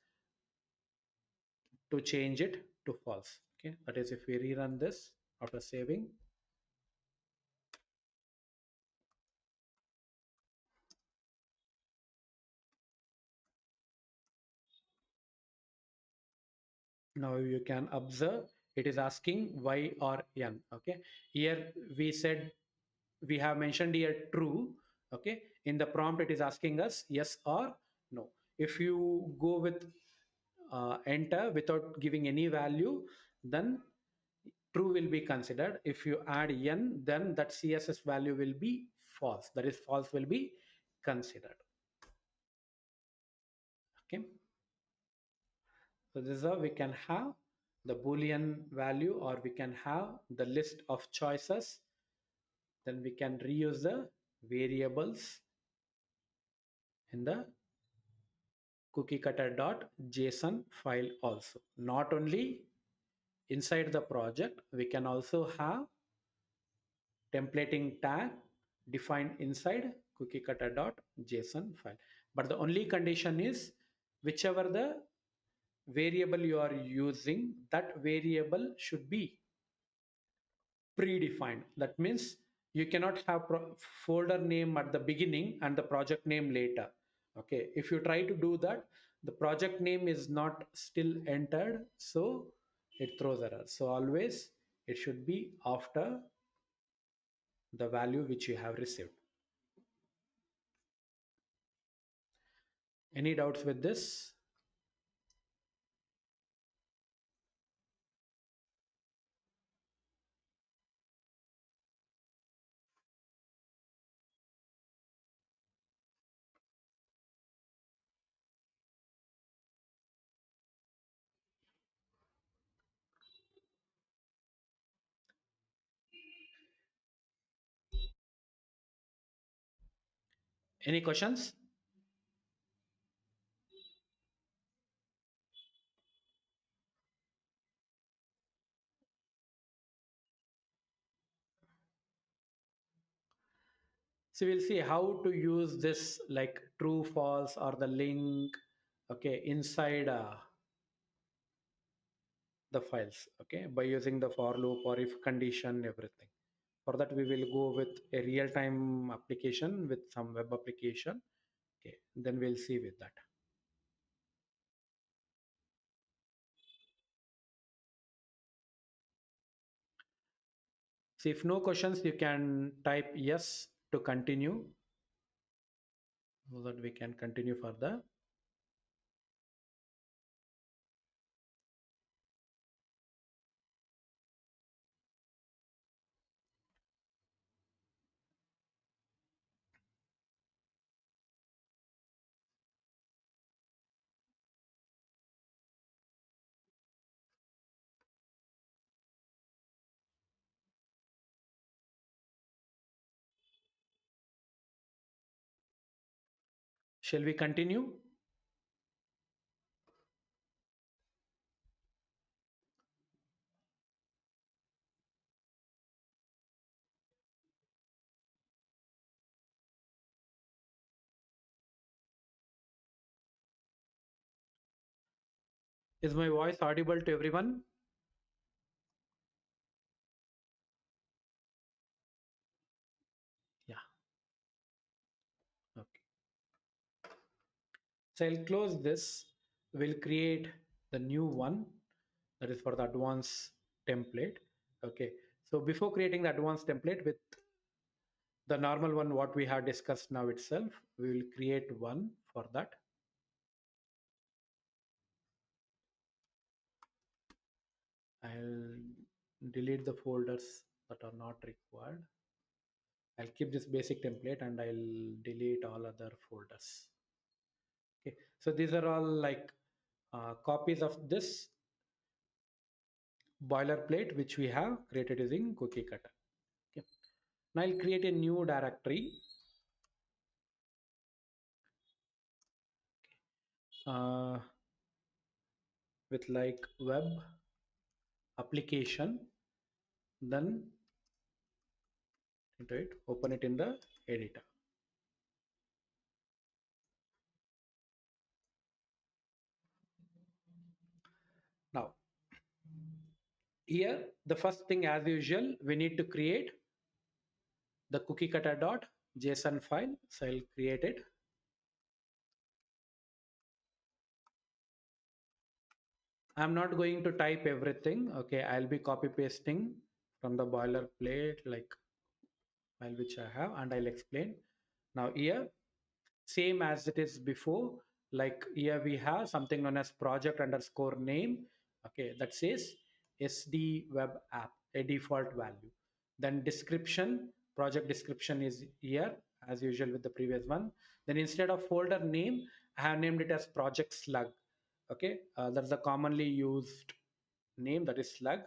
to change it to false. Okay, that is if we rerun this after saving. Now you can observe it is asking y or n. Okay, here we said, we have mentioned here true. Okay, in the prompt it is asking us yes or no. If you go with enter without giving any value, then true will be considered. If you add n, then that CSS value will be false, that is false will be considered. Okay, so this is how we can have the boolean value, or we can have the list of choices. Then we can reuse the variables in the cookiecutter.json file also. Not only inside the project, we can also have templating tag defined inside cookiecutter.json file. But the only condition is whichever the variable you are using, that variable should be predefined. That means you cannot have folder name at the beginning and the project name later. Okay, if you try to do that, the project name is not still entered, so it throws error. So always it should be after the value which you have received. Any doubts with this? Any questions? So we'll see how to use this, like true false or the link, okay, inside the files, okay, by using the for loop or if condition, everything. For that we will go with a real-time application with some web application. Okay, then we'll see with that. So if no questions, you can type yes to continue, so that we can continue further. Shall we continue? Is my voice audible to everyone? Yeah. Okay. So I'll close this. We'll create the new one, that is for the advanced template. Okay. So before creating the advanced template with the normal one, what we have discussed now itself, we will create one for that. I'll delete the folders that are not required. I'll keep this basic template and I'll delete all other folders. Okay. So these are all like copies of this boilerplate which we have created using Cookiecutter. Okay. Now I'll create a new directory uh, with like web application, then into it, open it in the editor. Now here the first thing as usual we need to create the cookiecutter.json file. So I'll create it. I'm not going to type everything. Okay, I'll be copy pasting from the boilerplate like file which I have, and I'll explain. Now here, same as it is before, like here we have something known as project underscore name. Okay, that says SD web app, a default value. Then description, project description is here as usual with the previous one. Then instead of folder name, I have named it as project slug. Okay, that's the commonly used name, that is slug.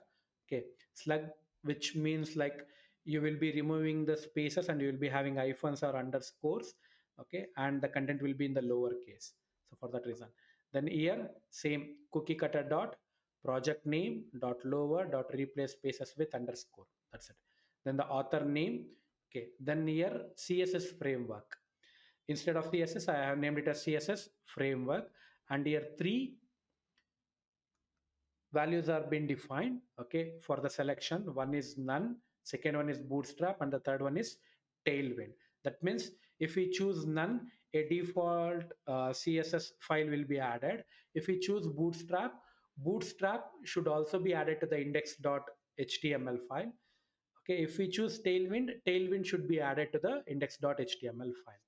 Okay, slug, which means like you will be removing the spaces and you will be having hyphens or underscores. Okay, and the content will be in the lower case, so for that reason. Then here same cookie cutter dot project name dot lower dot replace spaces with underscore, that's it. Then the author name. Okay, then here css framework, instead of css I have named it as css framework. And here three values are being defined, okay, for the selection. One is none, second one is bootstrap, and the third one is tailwind. That means if we choose none, a default css file will be added. If we choose bootstrap, bootstrap should also be added to the index.html file. Okay, if we choose tailwind, tailwind should be added to the index.html file.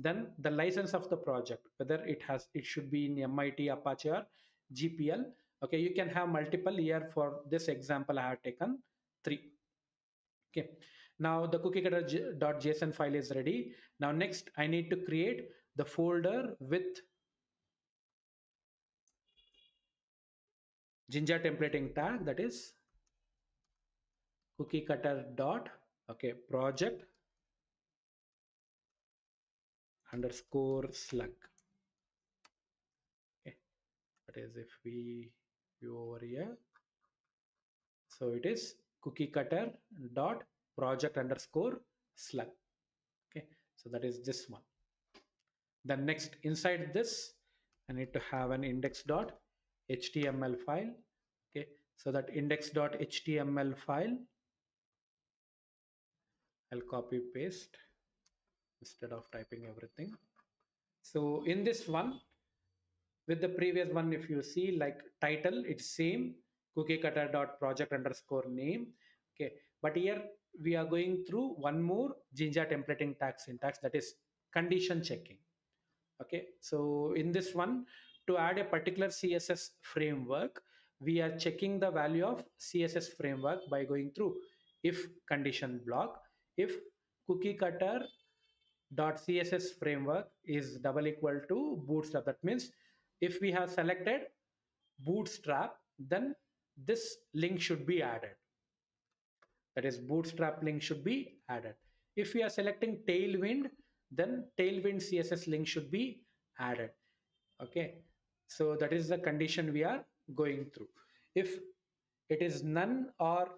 Then the license of the project, whether it should be in mit, apache, or gpl. Okay, you can have multiple. Here for this example I have taken three. Okay, now the cookiecutter.json file is ready. Now next I need to create the folder with Jinja templating tag, that is cookiecutter dot, okay, project underscore slug. Okay, that is if we view over here, so it is cookiecutter dot project underscore slug. Okay, so that is this one. Then next inside this I need to have an index.html file. Okay, so that index.html file I'll copy paste instead of typing everything. So in this one, with the previous one, if you see like title, it's same cookiecutter dot project underscore name. Okay, but here we are going through one more Jinja templating tag syntax, that is condition checking. Okay, so in this one, to add a particular css framework, we are checking the value of css framework by going through if condition block. If cookiecutter dot css framework is double equal to bootstrap, that means if we have selected bootstrap, then this link should be added, that is bootstrap link should be added. If we are selecting tailwind, then tailwind css link should be added. Okay, so that is the condition we are going through. If it is none, or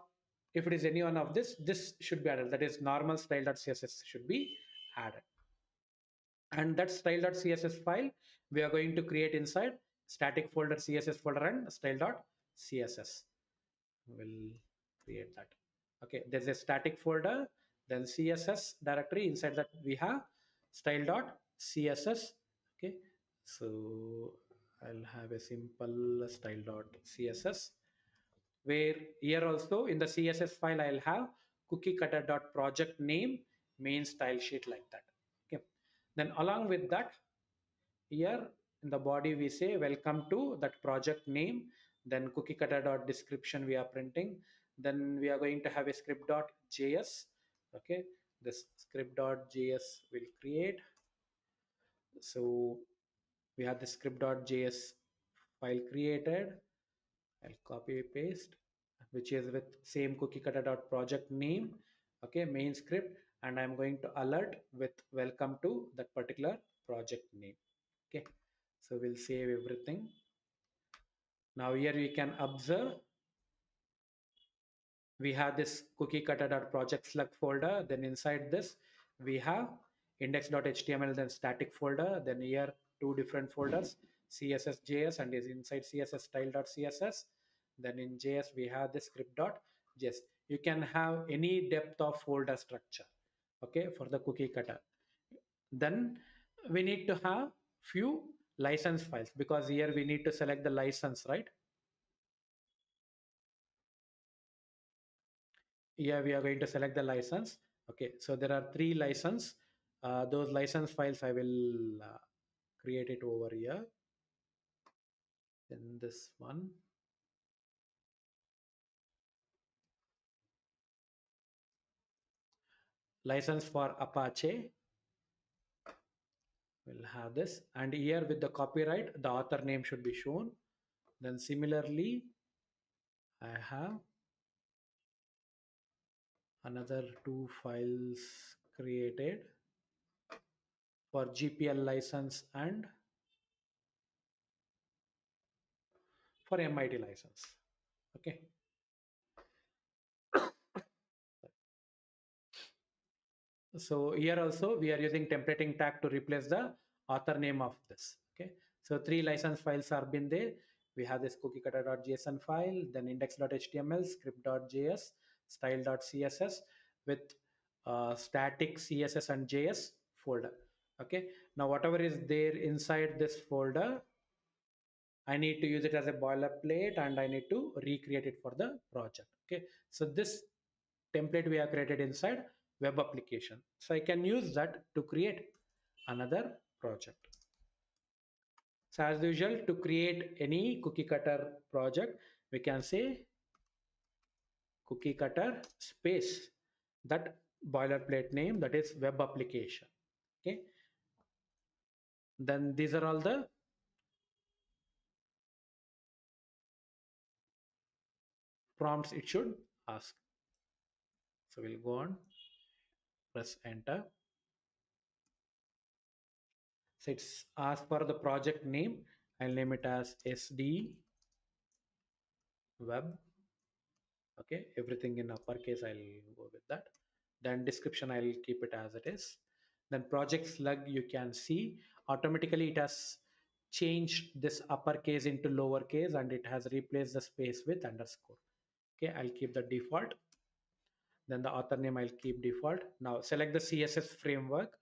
if it is any one of this should be added, that is normal style.css should be added. And that style.css file we are going to create inside static folder css folder and style.css. We'll create that. Okay, there's a static folder, then css directory, inside that we have style.css. Okay, so I'll have a simple style.css, where here also in the css file I'll have cookiecutter.project name main style sheet, like that. Okay, then along with that, here in the body we say welcome to that project name. Then cookiecutter.description we are printing. Then we are going to have a script.js. Okay, this script.js will create. So we have the script.js file created. I'll copy paste, which is with same cookie cutter dot project name. Okay, main script, and I'm going to alert with welcome to that particular project name. Okay, so we'll save everything. Now here we can observe we have this cookiecutter.project slug folder. Then inside this, we have index.html, then static folder. Then here, two different folders, CSS.js, and is inside CSS style.css. Then in JS, we have the script.js. You can have any depth of folder structure, okay, for the cookie cutter. Then we need to have few license files because here we need to select the license, right? Here we are going to select the license. Okay, so there are three license. Those license files I will create it over here. Then this one, license for Apache, will have this, and here with the copyright the author name should be shown. Then similarly I have another two files created for GPL license and for MIT license. Okay, so here also we are using templating tag to replace the author name of this. Okay, so three license files are been there. We have this cookiecutter.json file, then index.html, script.js, style.css with static CSS and JS folder. Okay, now whatever is there inside this folder, I need to use it as a boilerplate and I need to recreate it for the project. Okay, so this template we have created inside web application. So I can use that to create another project. So as usual, to create any cookie cutter project, we can say cookie cutter space that boilerplate name, that is web application. Okay, then these are all the prompts it should ask. So we'll go on, press enter. So it's asked for the project name. I'll name it as SD web. Okay, everything in uppercase, I'll go with that. Then description, I'll keep it as it is. Then project slug, you can see automatically it has changed this uppercase into lowercase and it has replaced the space with underscore. Okay, I'll keep the default. Then the author name I'll keep default. Now select the CSS framework.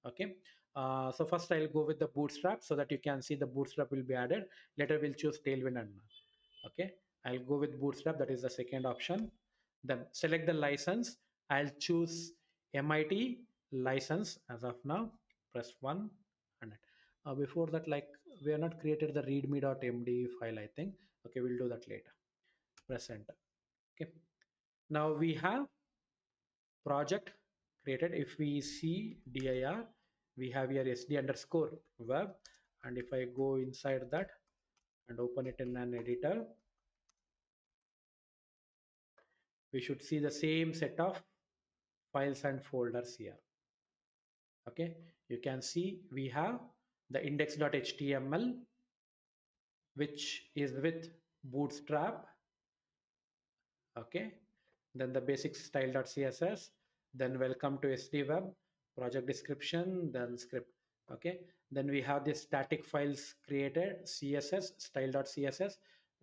Okay, so first I'll go with the bootstrap so that you can see the bootstrap will be added. Later we'll choose tailwind and none. Okay, I'll go with bootstrap, that is the second option. Then select the license. I'll choose MIT license as of now. Press 1 and before that, like, we have not created the readme.md file, I think. Okay, we'll do that later. Press enter. Okay, now we have project created. If we see dir, we have here sd underscore web, and if I go inside that and open it in an editor, we should see the same set of files and folders here. Okay, you can see we have the index.html, which is with bootstrap. Okay, then the basic style.css, then welcome to sdweb, project description, then script. Okay, then we have the static files created, css style.css,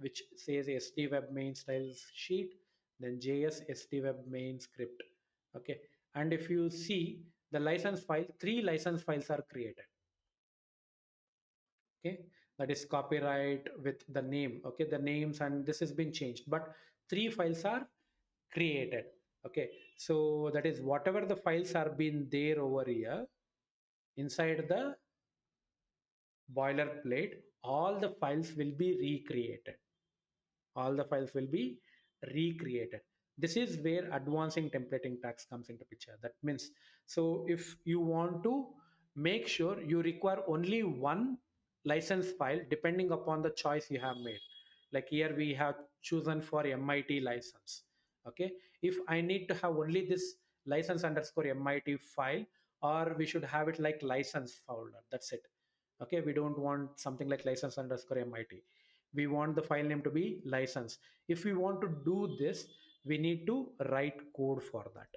which says sdweb main styles sheet, then js sdweb main script. Okay, and if you see the license file, three license files are created. Okay, that is copyright with the name. Okay, the names and this has been changed, but three files are created. Okay, so that is whatever the files are been there over here inside the boilerplate, all the files will be recreated. All the files will be recreated. This is where advancing templating tags comes into picture. That means, so if you want to make sure you require only one license file depending upon the choice you have made. Like here we have chosen for MIT license. Okay, if I need to have only this license underscore MIT file, or we should have it like license folder, that's it. Okay, we don't want something like license underscore MIT. We want the file name to be license. If we want to do this, we need to write code for that.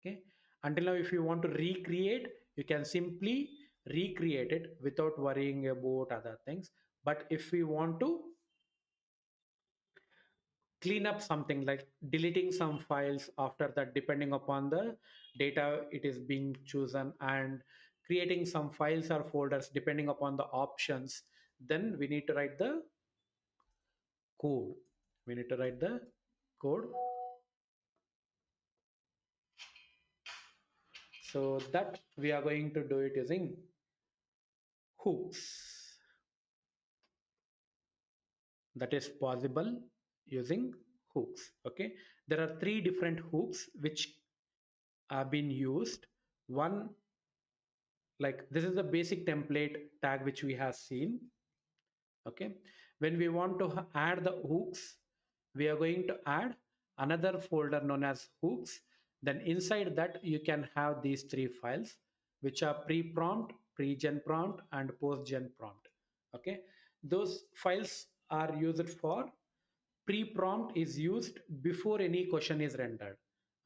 Okay, until now if you want to recreate, you can simply recreate it without worrying about other things. But if we want to clean up something, like deleting some files after that, depending upon the data it is being chosen, and creating some files or folders depending upon the options, then we need to write the code. We need to write the code. So that we are going to do it using hooks. That is possible using hooks. Okay, there are three different hooks which have been used. One, like this is the basic template tag which we have seen. Okay, when we want to add the hooks, we are going to add another folder known as hooks. Then inside that you can have these three files which are pre-prompt, pre-gen prompt, and post-gen prompt. Okay, those files are used for pre-prompt is used before any question is rendered.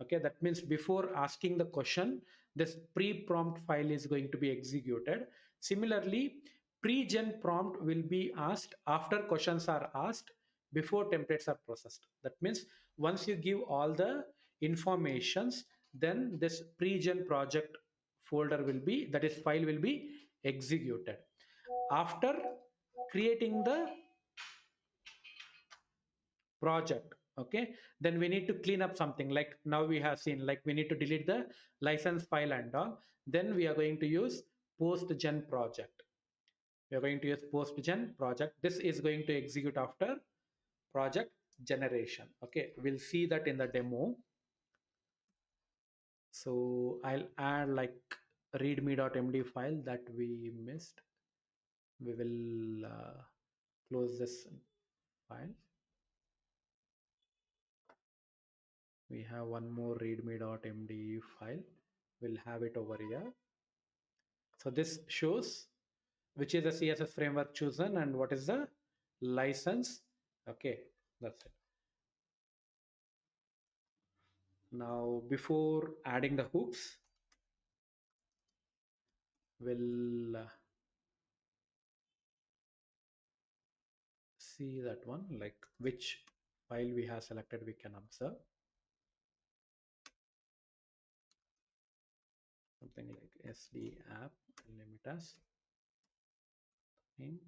Okay, that means before asking the question, this pre-prompt file is going to be executed. Similarly, pre-gen prompt will be asked after questions are asked, before templates are processed. That means once you give all the informations, then this pre-gen project folder will be, that is file will be executed. After creating the project, okay, then we need to clean up something. Like now we have seen, like we need to delete the license file and all. Then we are going to use post gen project. We are going to use post gen project. This is going to execute after project generation. Okay, we'll see that in the demo. So I'll add like readme.md file that we missed. We will close this file. We have one more readme.md file. We'll have it over here. So this shows which is the CSS framework chosen and what is the license. Okay, that's it. Now before adding the hooks, we'll see that one, like which file we have selected, we can observe something like sd app limit name.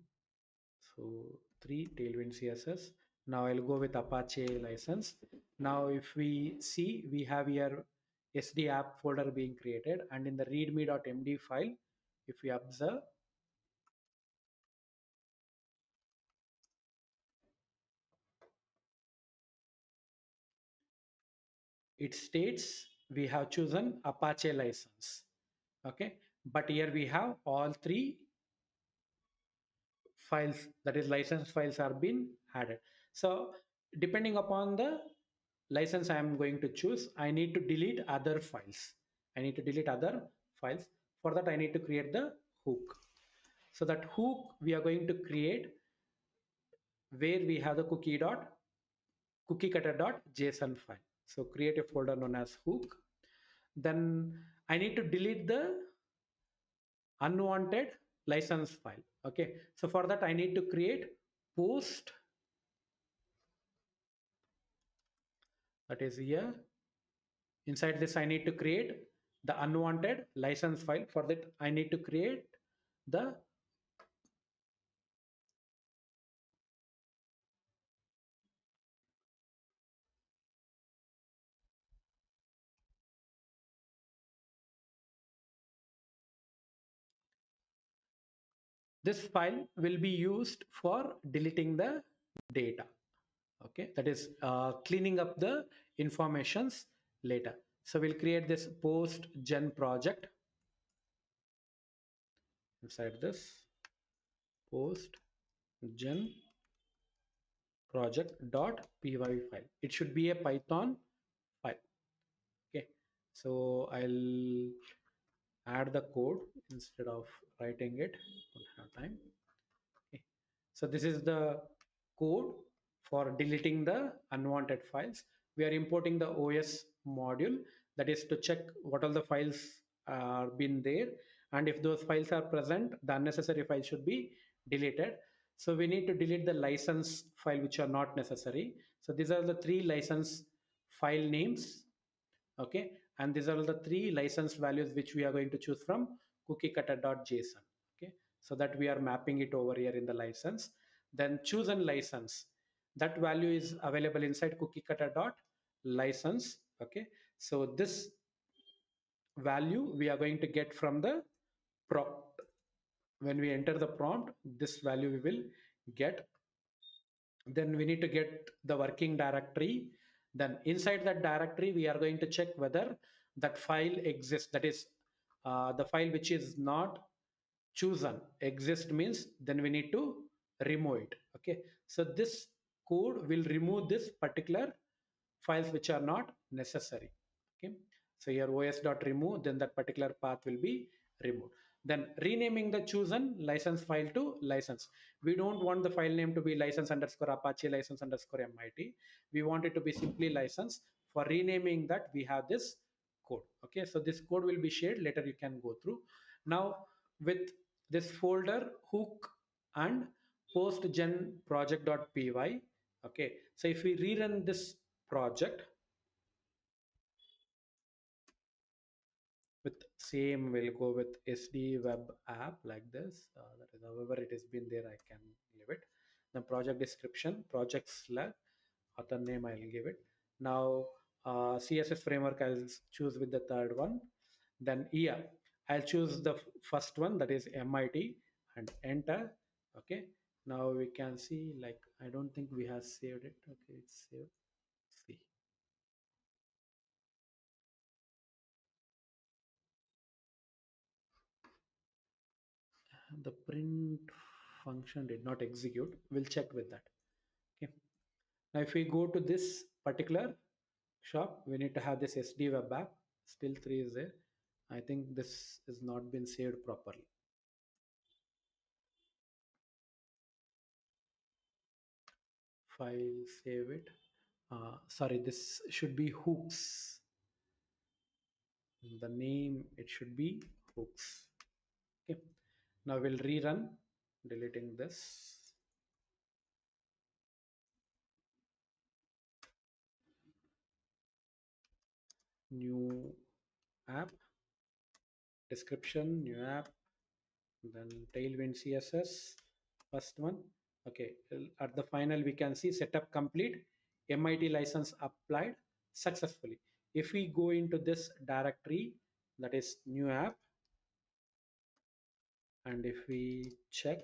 So three tailwind CSS. Now I'll go with Apache license. Now if we see, we have here SD app folder being created, and in the readme.md file, if we observe, it states we have chosen Apache license. Okay, but here we have all three files, that is license files, are been added. So depending upon the license I am going to choose, I need to delete other files. I need to delete other files. For that I need to create the hook. So that hook we are going to create where we have the cookiecutter.json file. So create a folder known as hook. Then I need to delete the unwanted license file. Okay, so for that I need to create post, that is here. Inside this I need to create the unwanted license file. For that I need to create the this file will be used for deleting the data. Okay, that is cleaning up the informations later. So we'll create this post gen project inside this. post gen project.py file. It should be a Python file. Okay, so I'll add the code instead of writing it. Don't have time. Okay. So this is the code for deleting the unwanted files. We are importing the OS module, that is to check what all the files are been there, and if those files are present, the unnecessary files should be deleted. So we need to delete the license file which are not necessary. So these are the three license file names. Okay, and these are the three license values which we are going to choose from cookiecutter.json. Okay, so that we are mapping it over here in the license. Then chosen license, that value is available inside cookiecutter.license. Okay, so this value we are going to get from the prompt. When we enter the prompt, this value we will get. Then we need to get the working directory. Then inside that directory we are going to check whether that file exists, that is the file which is not chosen exist means then we need to remove it. Okay, so this code will remove this particular files which are not necessary. Okay, so here os.remove, then that particular path will be removed. Then renaming the chosen license file to license. We don't want the file name to be license underscore apache license underscore mit. We want it to be simply license. For renaming that we have this code. Okay, so this code will be shared later, you can go through. Now with this folder hook and postgen project.py. Okay, so if we rerun this project with same, we'll go with sd web app like this. That is however it has been there, I can leave it. The project description, project slug, author name I'll give it. Now css framework I'll choose with the third one. Then here I'll choose the first one, that is mit, and enter. Okay, now we can see, like, I don't think we have saved it. Okay, it's saved. See, the print function did not execute. We'll check with that. Okay, now if we go to this particular shop, we need to have this sd web app. Still 3 is there. I think this is not been saved properly. File, save it. Sorry, this should be hooks. The name, it should be hooks. Okay, now we'll rerun, deleting this. New app, description, new app, then tailwind css, first one. Okay, at the final we can see setup complete, mit license applied successfully. If we go into this directory, that is new app, and if we check,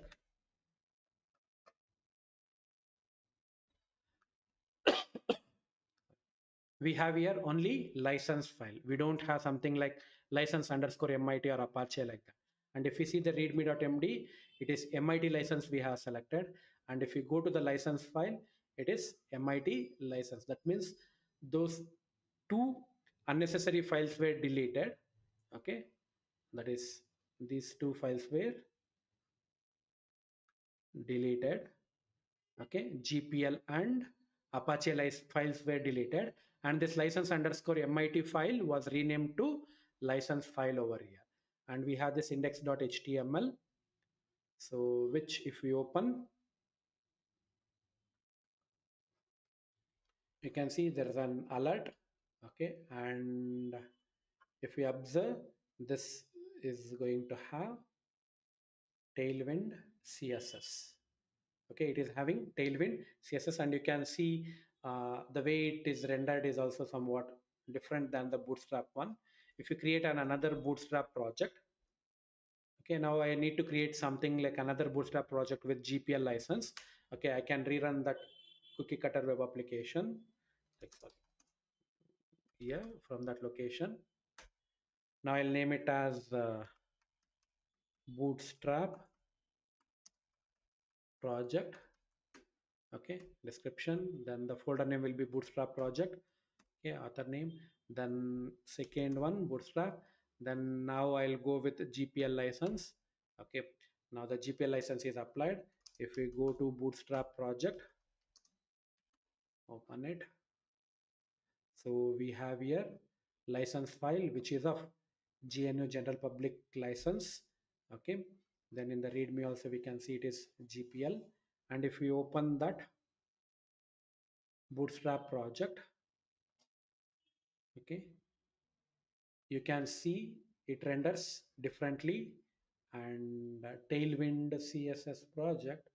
we have here only license file. We don't have something like license underscore mit or apache like that. And if we see the readme.md, it is mit license we have selected. And if we go to the license file, it is mit license. That means those two unnecessary files were deleted. Okay, that is, these two files were deleted. Okay, gpl and apache files were deleted, and this license underscore mit file was renamed to license file over here. And we have this index.html, so which if we open, you can see there is an alert. Okay, and if we observe, this is going to have tailwind css. Okay, it is having tailwind css, and you can see the way it is rendered is also somewhat different than the bootstrap one. If you create another bootstrap project, okay, now I need to create something like another bootstrap project with gpl license. Okay, I can rerun that cookie cutter web application, like, sorry, here from that location. Now I'll name it as bootstrap project. Okay, description, then the folder name will be bootstrap project. Okay, author name, then second one bootstrap. Then now I'll go with GPL license. Okay, now the GPL license is applied. If we go to bootstrap project, open it. So we have here license file which is of GNU general public license. Okay, then in the readme also we can see it is GPL. And if we open that bootstrap project, okay, you can see it renders differently. And tailwind CSS project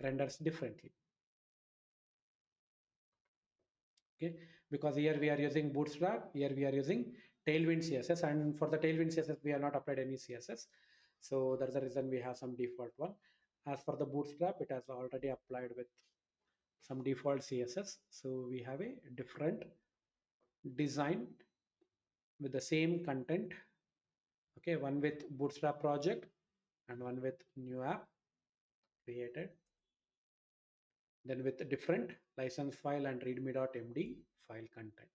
renders differently. Okay, because here we are using bootstrap, here we are using tailwind CSS, and for the tailwind CSS we have not applied any CSS, so that's the reason we have some default one. As for the bootstrap, it has already applied with some default CSS, so we have a different design with the same content. Okay, one with bootstrap project and one with new app created, then with different license file and readme.md file content.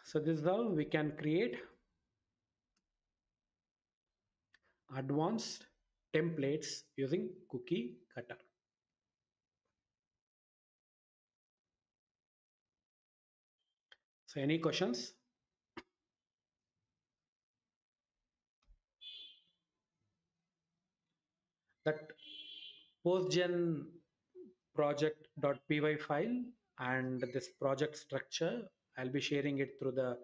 So this is how we can create advanced templates using Cookiecutter. So any questions? That postgen project.py file and this project structure, I'll be sharing it through the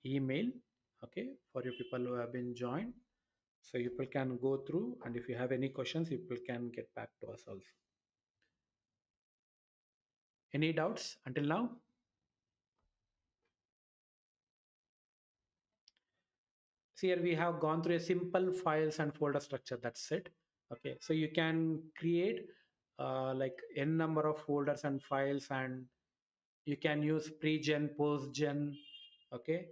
email. Okay, for you people who have been joined. So you people can go through, and if you have any questions, you people can get back to us also. Any doubts until now? So here we have gone through a simple files and folder structure. That's it. Okay, so you can create like n number of folders and files, and you can use pre-gen, post-gen, okay,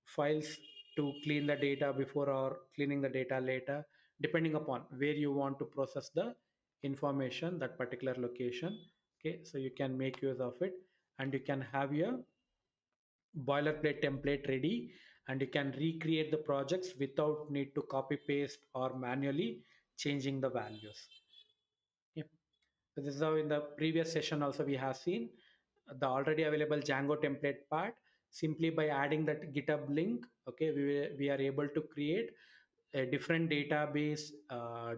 files to clean the data before or cleaning the data later, depending upon where you want to process the information, that particular location. Okay, so you can make use of it, and you can have your boilerplate template ready, and you can recreate the projects without need to copy paste or manually changing the values. Yep. So this is how in the previous session also we have seen the already available Django template part. Simply by adding that GitHub link, okay, we are able to create a different database,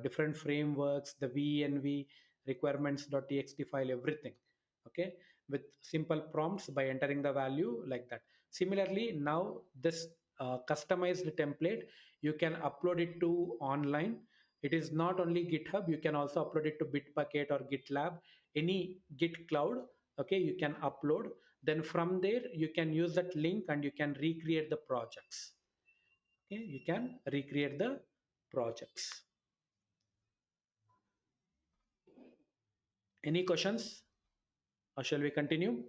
different frameworks, the venv requirements.txt file, everything. Okay, with simple prompts by entering the value like that. Similarly, now this customized template, you can upload it to online. It is not only GitHub, you can also upload it to Bitbucket or GitLab, any Git cloud. Okay, you can upload. Then from there, you can use that link and you can recreate the projects. Okay, you can recreate the projects. Any questions or shall we continue?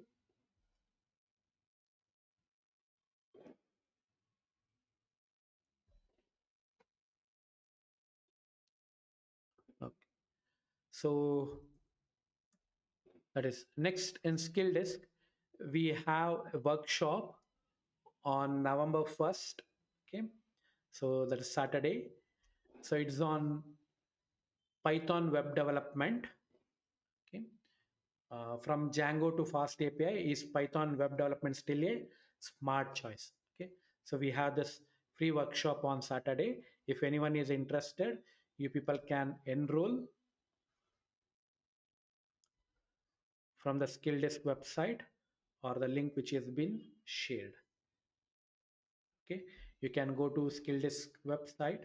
Okay. So that is next in skill desk. We have a workshop on November 1st. Okay, so that is Saturday. So it's on Python web development. Okay, from Django to Fast API, is Python web development still a smart choice? Okay, so we have this free workshop on Saturday. If anyone is interested, you people can enroll from the skill desk website or the link which has been shared. Okay, you can go to skill desk website.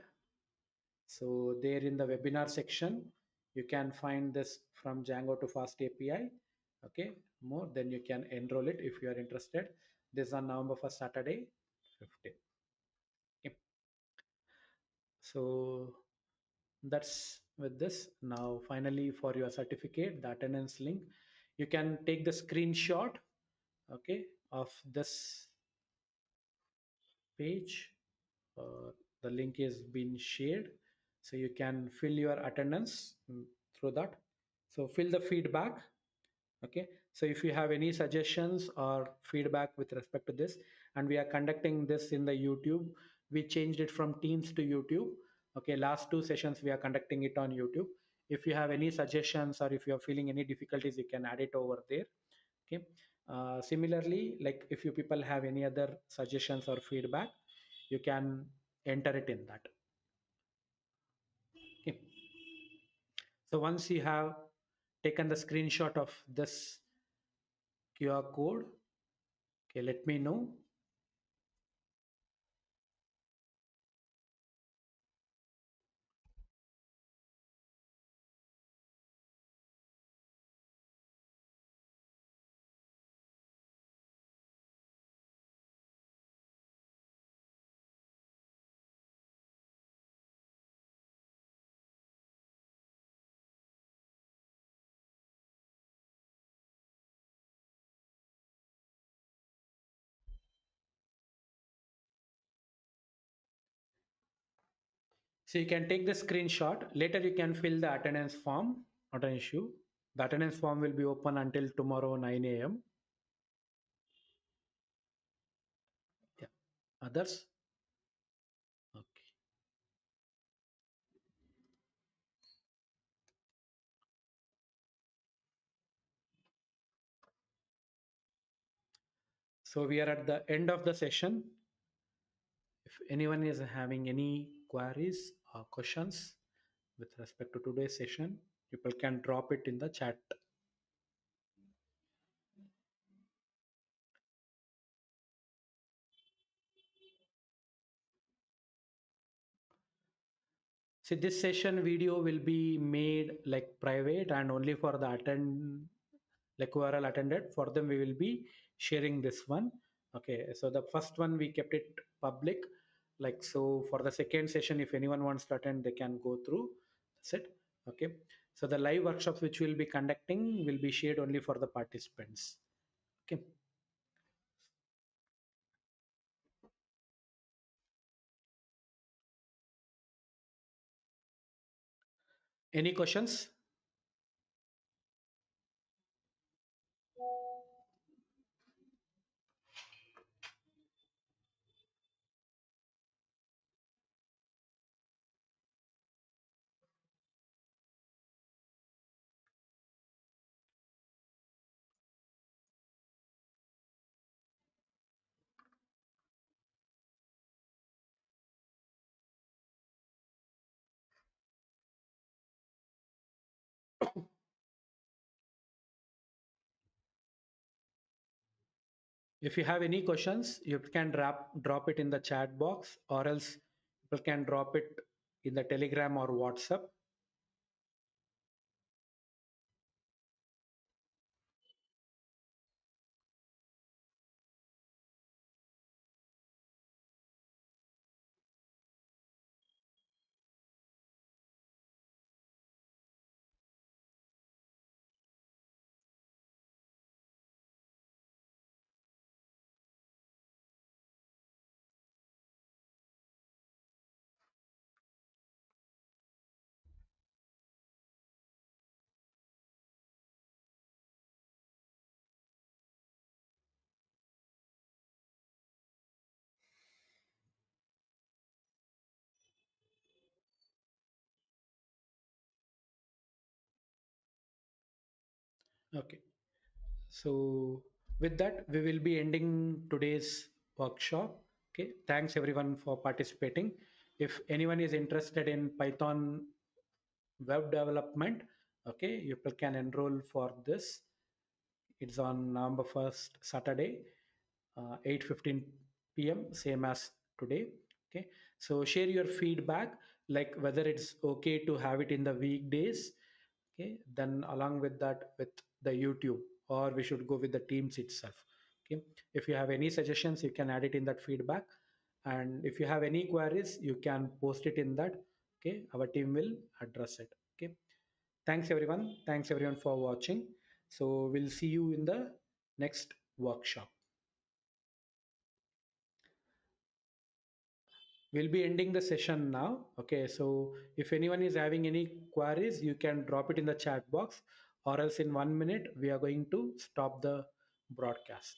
So there in the webinar section, you can find this from Django to Fast API. Okay, more, then you can enroll it if you are interested. This is on November 1st, Saturday, 15. Okay. So that's with this. Now, finally, for your certificate, the attendance link, you can take the screenshot. okay, of this page. uh, the link is been shared, so you can fill your attendance through that. So fill the feedback. Okay, so if you have any suggestions or feedback with respect to this, and we are conducting this in the YouTube, we changed it from Teams to YouTube. Okay, last two sessions we are conducting it on YouTube. If you have any suggestions or if you are feeling any difficulties, you can add it over there. Okay, similarly, like if you people have any other suggestions or feedback, you can enter it in that. Okay, so once you have taken the screenshot of this QR code, okay, let me know. So you can take the screenshot. Later you can fill the attendance form, not an issue. The attendance form will be open until tomorrow 9 a.m. Yeah. Others? Okay. So we are at the end of the session. If anyone is having any queries or questions with respect to today's session, people can drop it in the chat. See, this session video will be made like private and only for the attend, like who are all attended. For them, we will be sharing this one. Okay, so the first one we kept it public. Like so, for the second session, if anyone wants to attend, they can go through. That's it. Okay. So the live workshops which we'll be conducting will be shared only for the participants. Okay. Any questions? If you have any questions, you can drop it in the chat box, or else people can drop it in the Telegram or WhatsApp. Okay. So with that, we will be ending today's workshop. Okay. Thanks everyone for participating. If anyone is interested in Python web development, okay, you people can enroll for this. It's on November 1st, Saturday, 8:15 p.m., same as today. Okay. So share your feedback, like whether it's okay to have it in the weekdays. Okay. Then along with that, with the YouTube, or we should go with the Teams itself. Okay. If you have any suggestions, you can add it in that feedback. And if you have any queries, you can post it in that. Okay. Our team will address it. Okay. Thanks everyone. Thanks everyone for watching. So we'll see you in the next workshop. We'll be ending the session now. Okay, so if anyone is having any queries, you can drop it in the chat box, or else in 1 minute we are going to stop the broadcast.